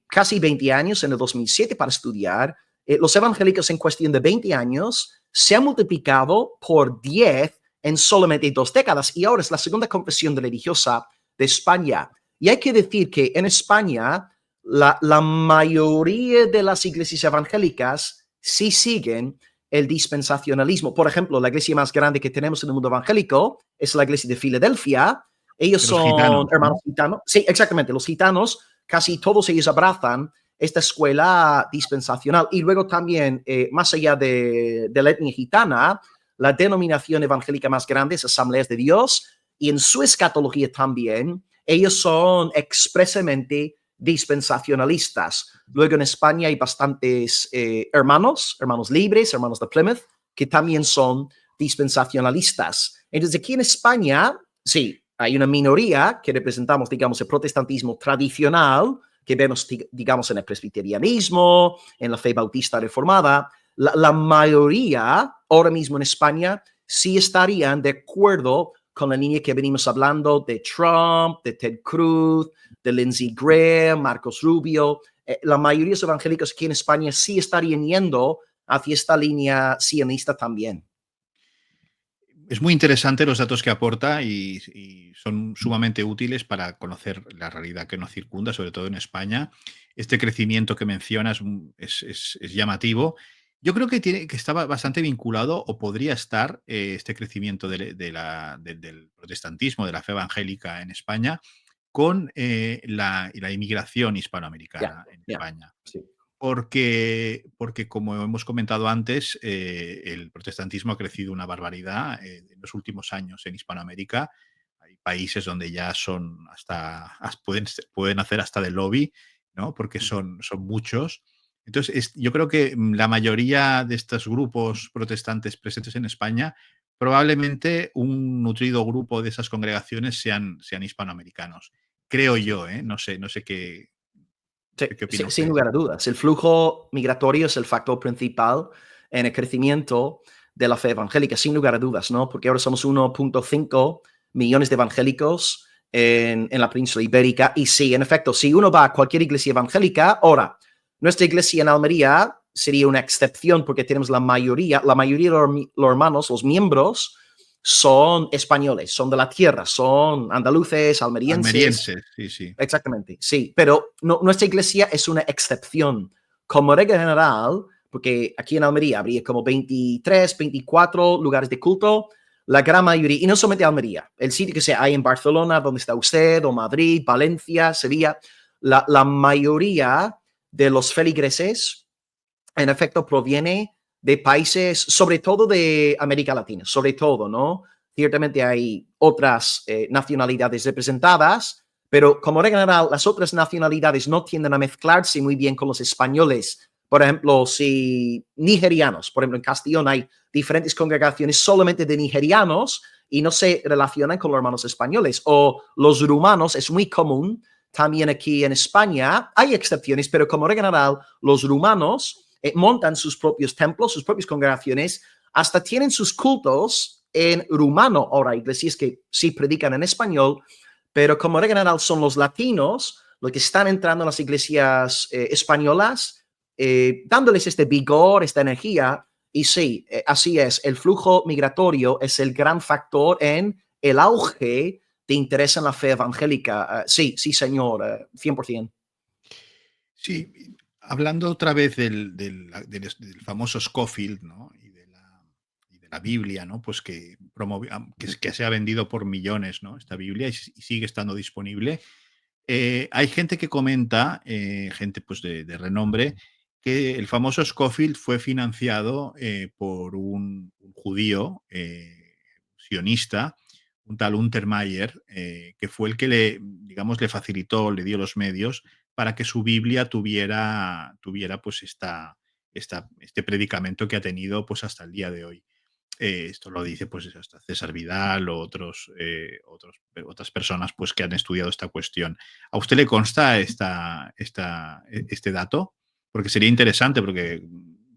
casi 20 años, en el 2007, para estudiar, los evangélicos en cuestión de 20 años se han multiplicado por 10 en solamente 2 décadas. Y ahora es la segunda confesión religiosa de España. Y hay que decir que en España la mayoría de las iglesias evangélicas sí siguen el dispensacionalismo. Por ejemplo, la iglesia más grande que tenemos en el mundo evangélico es la iglesia de Filadelfia. Ellos de los son gitanos, hermanos ¿no? gitanos. Sí, exactamente. Los gitanos, casi todos ellos abrazan esta escuela dispensacional. Y luego también, más allá de la etnia gitana, la denominación evangélica más grande es Asambleas de Dios. Y en su escatología también, ellos son expresamente dispensacionalistas. Luego en España hay bastantes hermanos libres, hermanos de Plymouth, que también son dispensacionalistas. Entonces aquí en España, sí, hay una minoría que representamos, digamos, el protestantismo tradicional, que vemos, digamos, en el presbiterianismo, en la fe bautista reformada. La mayoría ahora mismo en España sí estarían de acuerdo con la línea que venimos hablando de Trump, de Ted Cruz, de Lindsey Graham, Marcos Rubio. La mayoría de los evangélicos aquí en España sí estarían yendo hacia esta línea sionista también. Es muy interesante los datos que aporta y son sumamente útiles para conocer la realidad que nos circunda, sobre todo en España. Este crecimiento que mencionas es llamativo. Yo creo que estaba bastante vinculado o podría estar este crecimiento del protestantismo, de la fe evangélica en España, con la inmigración Ya, hispanoamericana en ya, España. sí. Porque como hemos comentado antes, el protestantismo ha crecido una barbaridad en los últimos años en Hispanoamérica. Hay países donde ya son pueden hacer hasta de lobby, ¿no? Porque son muchos. Entonces, yo creo que la mayoría de estos grupos protestantes presentes en España, probablemente un nutrido grupo de esas congregaciones sean hispanoamericanos. Creo yo, ¿eh? No sé Sí, qué opina sin usted. lugar a dudas. El flujo migratorio es el factor principal en el crecimiento de la fe evangélica, sin lugar a dudas, ¿no? Porque ahora somos 1.5 millones de evangélicos en la península ibérica. Y sí, en efecto, si uno va a cualquier iglesia evangélica, ahora, nuestra iglesia en Almería sería una excepción porque tenemos la mayoría de los hermanos, los miembros, son españoles, son de la tierra, son andaluces, almerienses. Almerienses, sí, sí. Exactamente, sí, pero nuestra iglesia es una excepción. Como regla general, porque aquí en Almería habría como 23, 24 lugares de culto, la gran mayoría, y no solamente Almería, el sitio que sea hay en Barcelona, donde está usted, o Madrid, Valencia, Sevilla, la mayoría de los feligreses, en efecto, proviene de países, sobre todo de América Latina, sobre todo, ¿no? Ciertamente hay otras nacionalidades representadas, pero como regla general, las otras nacionalidades no tienden a mezclarse muy bien con los españoles. Por ejemplo, si nigerianos, por ejemplo, en Castellón hay diferentes congregaciones solamente de nigerianos y no se relacionan con los hermanos españoles. O los rumanos, es muy común también aquí en España, hay excepciones, pero como regla general, los rumanos montan sus propios templos, sus propias congregaciones, hasta tienen sus cultos en rumano. Ahora, iglesias que sí predican en español, pero como regla general son los latinos los que están entrando en las iglesias españolas, dándoles este vigor, esta energía. Y sí, así es, el flujo migratorio es el gran factor en el auge de interés en la fe evangélica. Sí, sí, señor, 100%. Sí, hablando otra vez del famoso Scofield, ¿no? Y de la Biblia, ¿no? Pues que se ha vendido por millones, ¿no? Esta Biblia y sigue estando disponible. Hay gente que comenta, gente pues de renombre, que el famoso Scofield fue financiado por un judío sionista, un tal Untermeyer, que fue el que digamos, le facilitó, le dio los medios para que su Biblia tuviera pues este predicamento que ha tenido pues hasta el día de hoy. Esto lo dice pues hasta César Vidal o otras personas pues que han estudiado esta cuestión. ¿A usted le consta este dato? Porque sería interesante porque,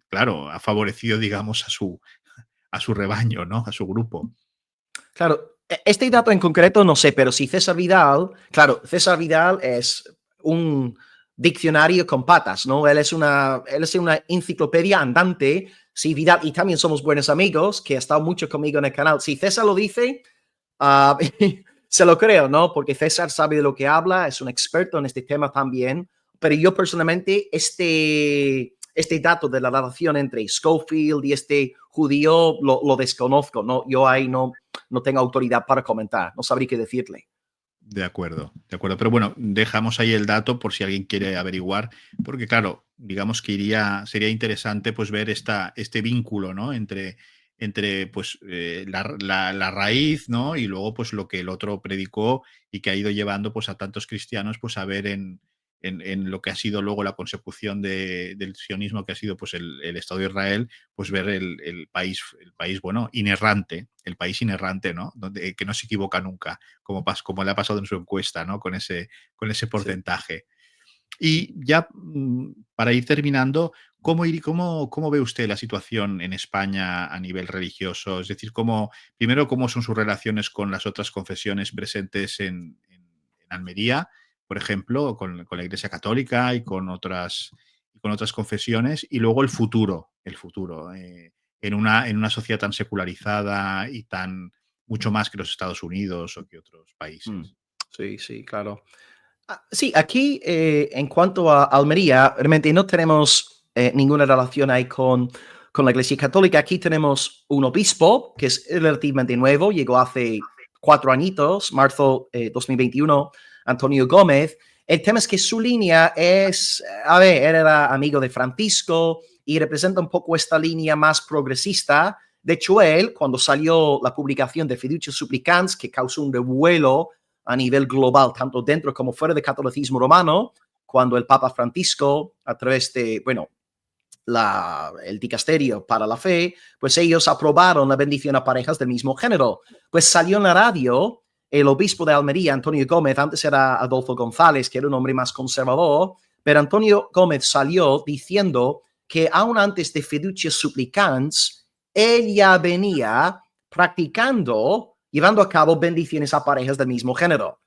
claro, ha favorecido, digamos, a su rebaño, ¿no? A su grupo. Claro, este dato en concreto no sé, pero si César Vidal, claro, César Vidal es un diccionario con patas, ¿no? Él es una enciclopedia andante. Sí, Vidal, y también somos buenos amigos, que ha estado mucho conmigo en el canal. Si César lo dice, uh, se lo creo, ¿no? Porque César sabe de lo que habla, es un experto en este tema también. Pero yo personalmente, este dato de la relación entre Schofield y este judío lo desconozco, ¿no? Yo ahí no tengo autoridad para comentar, no sabría qué decirle. De acuerdo, de acuerdo. Pero bueno, dejamos ahí el dato por si alguien quiere averiguar, porque claro, digamos que sería interesante pues ver este vínculo, ¿no? Entre pues la raíz, ¿no? Y luego pues lo que el otro predicó y que ha ido llevando pues a tantos cristianos pues a ver en lo que ha sido luego la consecución del sionismo, que ha sido pues el Estado de Israel, pues ver el país, bueno, inerrante, el país inerrante, ¿no? Que no se equivoca nunca, como le ha pasado en su encuesta, ¿no? Con ese Sí. porcentaje. Y ya para ir terminando, ¿cómo ve usted la situación en España a nivel religioso? Es decir, primero, ¿cómo son sus relaciones con las otras confesiones presentes en Almería, por ejemplo, con la Iglesia Católica y con otras confesiones? Y luego el futuro en una sociedad tan secularizada y mucho más que los Estados Unidos o que otros Mm. países. Sí, sí, claro. Sí, aquí en cuanto a Almería, realmente no tenemos ninguna relación ahí con la Iglesia Católica. Aquí tenemos un obispo que es relativamente nuevo, llegó hace 4 añitos, marzo 2021, Antonio Gómez. El tema es que su línea a ver, él era amigo de Francisco y representa un poco esta línea más progresista. De hecho, él, cuando salió la publicación de Fiducia Supplicans, que causó un revuelo a nivel global, tanto dentro como fuera del catolicismo romano, cuando el Papa Francisco, a través de, bueno, el dicasterio para la fe, pues ellos aprobaron la bendición a parejas del mismo género. Pues salió en la radio el obispo de Almería, Antonio Gómez, antes era Adolfo González, que era un hombre más conservador, pero Antonio Gómez salió diciendo que aún antes de Fiducia Supplicans, él ya venía practicando, llevando a cabo bendiciones a parejas del mismo género.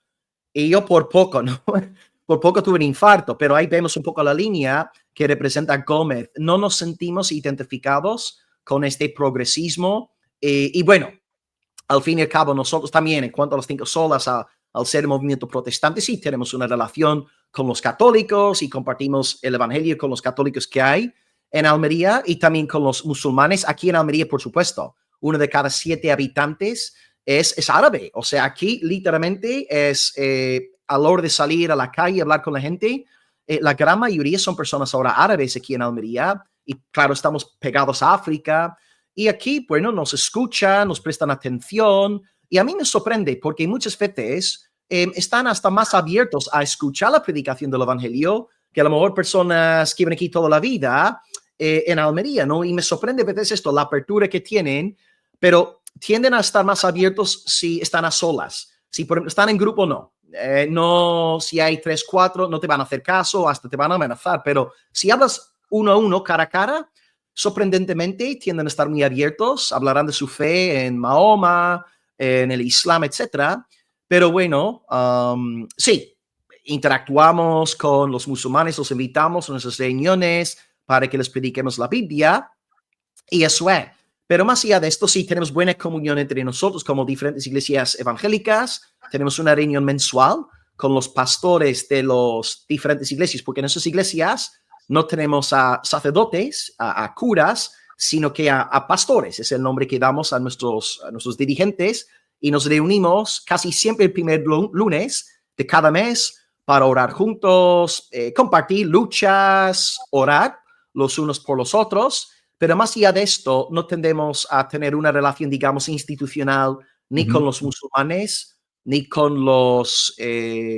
Y yo por poco, ¿no? Por poco tuve un infarto, pero ahí vemos un poco la línea que representa Gómez. No nos sentimos identificados con este progresismo. Y bueno, al fin y al cabo, nosotros también, en cuanto a las 5 solas, al ser movimiento protestante, sí tenemos una relación con los católicos y compartimos el evangelio con los católicos que hay en Almería y también con los musulmanes. Aquí en Almería, por supuesto, 1 de cada 7 habitantes es árabe. O sea, aquí literalmente es a la hora de salir a la calle y hablar con la gente, la gran mayoría son personas ahora árabes aquí en Almería y claro, estamos pegados a África y aquí, bueno, nos escuchan, nos prestan atención y a mí me sorprende porque muchas veces están hasta más abiertos a escuchar la predicación del evangelio que a lo mejor personas que viven aquí toda la vida en Almería, ¿no? Y me sorprende a veces esto, la apertura que tienen, pero tienden a estar más abiertos si están a solas. Si por ejemplo, están en grupo, no. No, si hay 3, 4, no te van a hacer caso, hasta te van a amenazar, pero si hablas uno a uno, cara a cara, sorprendentemente tienden a estar muy abiertos, hablarán de su fe en Mahoma, en el Islam, etcétera. Pero bueno, sí, interactuamos con los musulmanes, los invitamos a nuestras reuniones para que les prediquemos la Biblia y eso es. Pero más allá de esto, sí tenemos buena comunión entre nosotros como diferentes iglesias evangélicas. Tenemos una reunión mensual con los pastores de las diferentes iglesias, porque en esas iglesias no tenemos a sacerdotes, a curas, sino que a pastores. Es el nombre que damos a nuestros dirigentes y nos reunimos casi siempre el primer lunes de cada mes para orar juntos, compartir luchas, orar los unos por los otros. Pero más allá de esto, no tendemos a tener una relación, digamos, institucional ni con los musulmanes, ni con los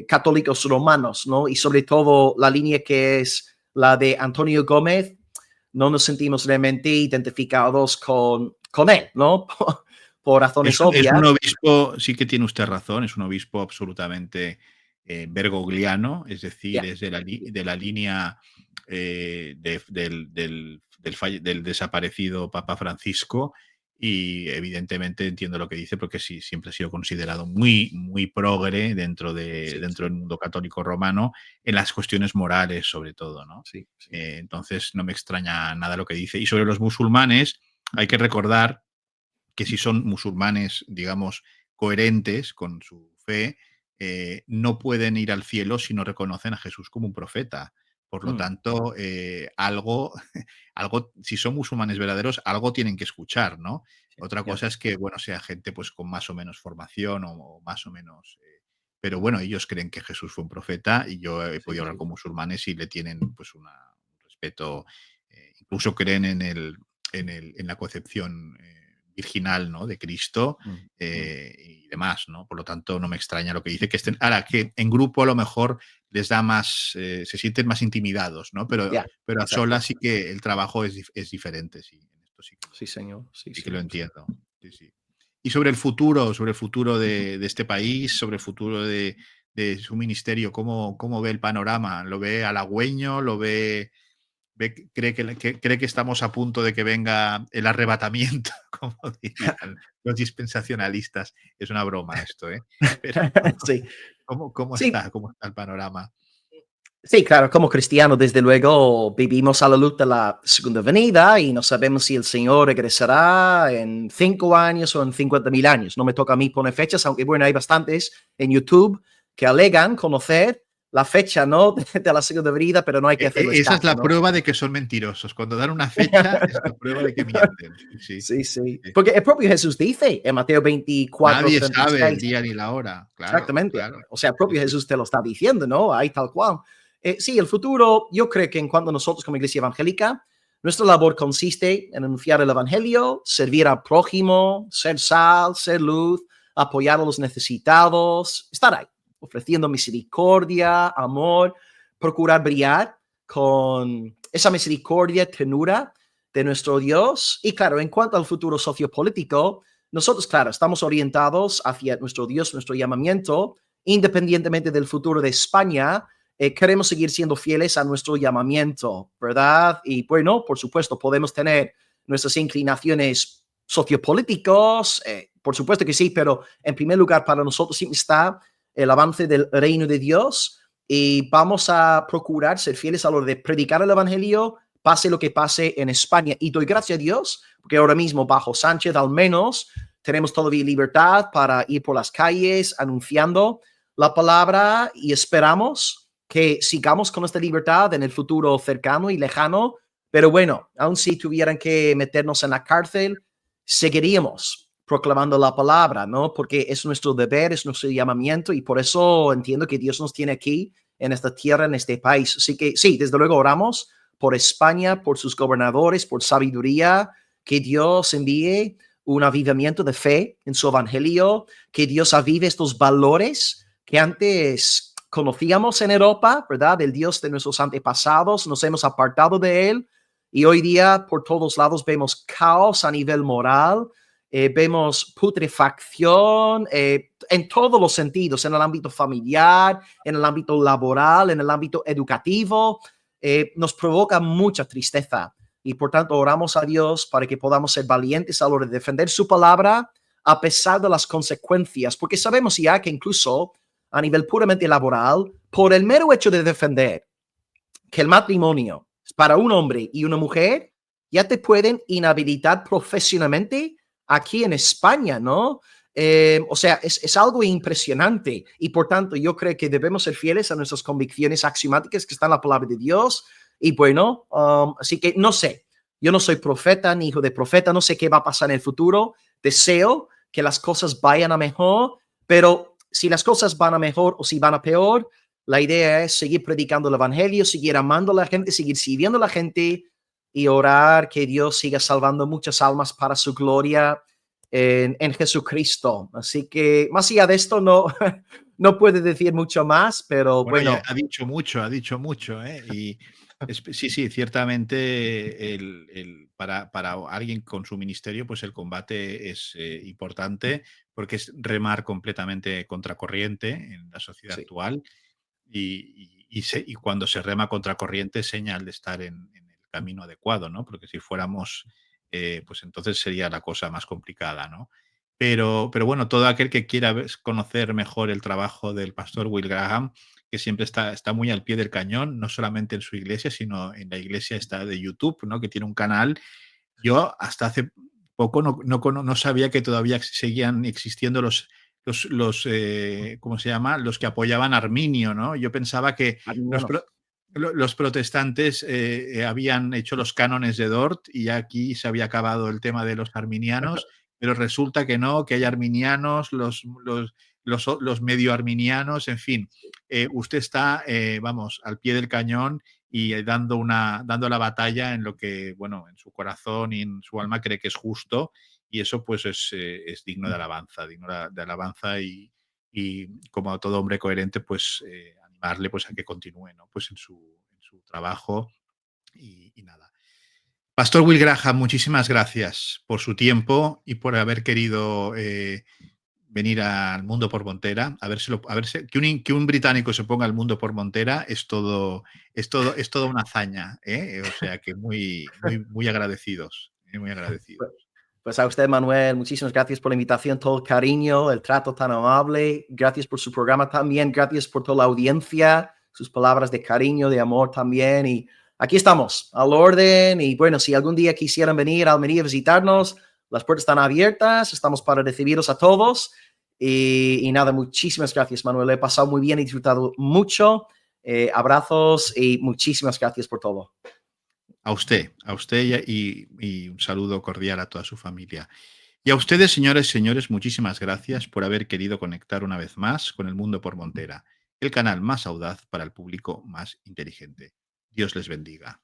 católicos romanos, ¿no? Y sobre todo la línea que es la de Antonio Gómez, no nos sentimos realmente identificados con él, ¿no? Por razones obvias. Es un obispo, sí que tiene usted razón, es un obispo absolutamente bergogliano, es decir, es de la línea del desaparecido Papa Francisco y evidentemente entiendo lo que dice porque sí, siempre ha sido considerado muy, muy progre dentro del mundo católico romano en las cuestiones morales sobre todo, ¿no? Entonces no me extraña nada lo que dice. Y sobre los musulmanes hay que recordar que si son musulmanes, digamos, coherentes con su fe, no pueden ir al cielo si no reconocen a Jesús como un profeta. Por lo tanto, algo, si son musulmanes verdaderos, algo tienen que escuchar, ¿no? Otra cosa es que, bueno, sea gente pues con más o menos formación o más o menos... pero bueno, ellos creen que Jesús fue un profeta y yo he podido hablar con musulmanes y le tienen pues un respeto, incluso creen en la concepción virginal, ¿no? De Cristo y demás, ¿no? Por lo tanto, no me extraña lo que dice, que estén, ahora que en grupo a lo mejor les da más, se sienten más intimidados, ¿no? Pero a solas sí que el trabajo es diferente, sí. En esto sí, señor. Sí que lo entiendo. Sí. Y sobre el futuro de este país, sobre el futuro de su ministerio, ¿cómo ve el panorama? ¿Lo ve halagüeño? ¿Lo ve cree que estamos a punto de que venga el arrebatamiento, como dirían los dispensacionalistas? Es una broma esto, ¿eh? Pero, ¿cómo está el panorama? Sí, claro, como cristianos, desde luego, vivimos a la luz de la segunda venida y no sabemos si el Señor regresará en 5 años o en 50.000 años. No me toca a mí poner fechas, aunque bueno, hay bastantes en YouTube que alegan conocer la fecha, ¿no? De la segunda venida, pero no hay que hacerlo. Esa es la prueba de que son mentirosos. Cuando dan una fecha, es la prueba de que mienten. Sí. Porque el propio Jesús dice en Mateo 24, nadie 36, sabe el día ni la hora. Claro, exactamente. Claro. O sea, el propio Jesús te lo está diciendo, ¿no? Ahí tal cual. Sí, el futuro, yo creo que en cuanto a nosotros como iglesia evangélica, nuestra labor consiste en anunciar el evangelio, servir al prójimo, ser sal, ser luz, apoyar a los necesitados, estar ahí, ofreciendo misericordia, amor, procurar brillar con esa misericordia, ternura de nuestro Dios. Y claro, en cuanto al futuro sociopolítico, nosotros, claro, estamos orientados hacia nuestro Dios, nuestro llamamiento, independientemente del futuro de España. Queremos seguir siendo fieles a nuestro llamamiento, ¿verdad? Y bueno, por supuesto, podemos tener nuestras inclinaciones sociopolíticos, por supuesto que sí, pero en primer lugar para nosotros siempre está el avance del reino de Dios y vamos a procurar ser fieles a lo de predicar el evangelio, pase lo que pase en España. Y doy gracias a Dios, porque ahora mismo bajo Sánchez al menos tenemos todavía libertad para ir por las calles anunciando la palabra y esperamos que sigamos con esta libertad en el futuro cercano y lejano. Pero bueno, aun si tuvieran que meternos en la cárcel, seguiríamos proclamando la palabra, ¿no? Porque es nuestro deber, es nuestro llamamiento y por eso entiendo que Dios nos tiene aquí en esta tierra, en este país. Así que sí, desde luego oramos por España, por sus gobernadores, por sabiduría, que Dios envíe un avivamiento de fe en su evangelio, que Dios avive estos valores que antes conocíamos en Europa, ¿verdad? El Dios de nuestros antepasados, nos hemos apartado de él y hoy día por todos lados vemos caos a nivel moral, vemos putrefacción en todos los sentidos, en el ámbito familiar, en el ámbito laboral, en el ámbito educativo. Nos provoca mucha tristeza y por tanto oramos a Dios para que podamos ser valientes a la hora de defender su palabra a pesar de las consecuencias, porque sabemos ya que incluso a nivel puramente laboral, por el mero hecho de defender que el matrimonio es para un hombre y una mujer, ya te pueden inhabilitar profesionalmente aquí en España, ¿no? O sea, es algo impresionante y por tanto yo creo que debemos ser fieles a nuestras convicciones axiomáticas que están en la palabra de Dios y bueno, así que no sé, yo no soy profeta ni hijo de profeta, no sé qué va a pasar en el futuro, deseo que las cosas vayan a mejor, pero si las cosas van a mejor o si van a peor, la idea es seguir predicando el evangelio, seguir amando a la gente, seguir sirviendo a la gente y orar que Dios siga salvando muchas almas para su gloria en Jesucristo. Así que más allá de esto no, no puede decir mucho más, pero Bueno, ya bueno. ha dicho mucho, ¿eh? Y sí, sí, ciertamente para alguien con su ministerio, pues el combate es importante porque es remar completamente contracorriente en la sociedad Sí. actual y cuando se rema contracorriente es señal de estar en el camino adecuado, ¿no? Porque si fuéramos, pues entonces sería la cosa más complicada, ¿no? Pero bueno, todo aquel que quiera conocer mejor el trabajo del pastor Will Graham, que siempre está muy al pie del cañón, no solamente en su iglesia, sino en la iglesia esta de YouTube, ¿no? Que tiene un canal. Yo hasta hace poco no sabía que todavía seguían existiendo ¿cómo se llama? Los que apoyaban a Arminio, ¿no? Yo pensaba que los, Arminianos. pro- los protestantes habían hecho los cánones de Dort y ya aquí se había acabado el tema de los arminianos, pero resulta que no, que hay arminianos, los medio arminianos, en fin. Usted está, vamos, al pie del cañón y dando la batalla en lo que, bueno, en su corazón y en su alma cree que es justo, y eso pues es digno de alabanza, y como todo hombre coherente, pues animarle pues a que continúe, ¿no? Pues en su trabajo y nada. Pastor Will Graham, muchísimas gracias por su tiempo y por haber querido venir al Mundo por Montera. Que un británico se ponga al Mundo por Montera es toda una hazaña, ¿eh? O sea que muy agradecidos, muy agradecidos. Pues a usted, Manuel, muchísimas gracias por la invitación, todo el cariño, el trato tan amable. Gracias por su programa también. Gracias por toda la audiencia, sus palabras de cariño, de amor también. Y aquí estamos, al orden. Y bueno, si algún día quisieran venir a Almería a visitarnos, las puertas están abiertas. Estamos para recibiros a todos. Y nada, muchísimas gracias, Manuel. He pasado muy bien, he disfrutado mucho. Abrazos y muchísimas gracias por todo. A usted y un saludo cordial a toda su familia. Y a ustedes, señores, señores, muchísimas gracias por haber querido conectar una vez más con el Mundo por Montera, el canal más audaz para el público más inteligente. Dios les bendiga.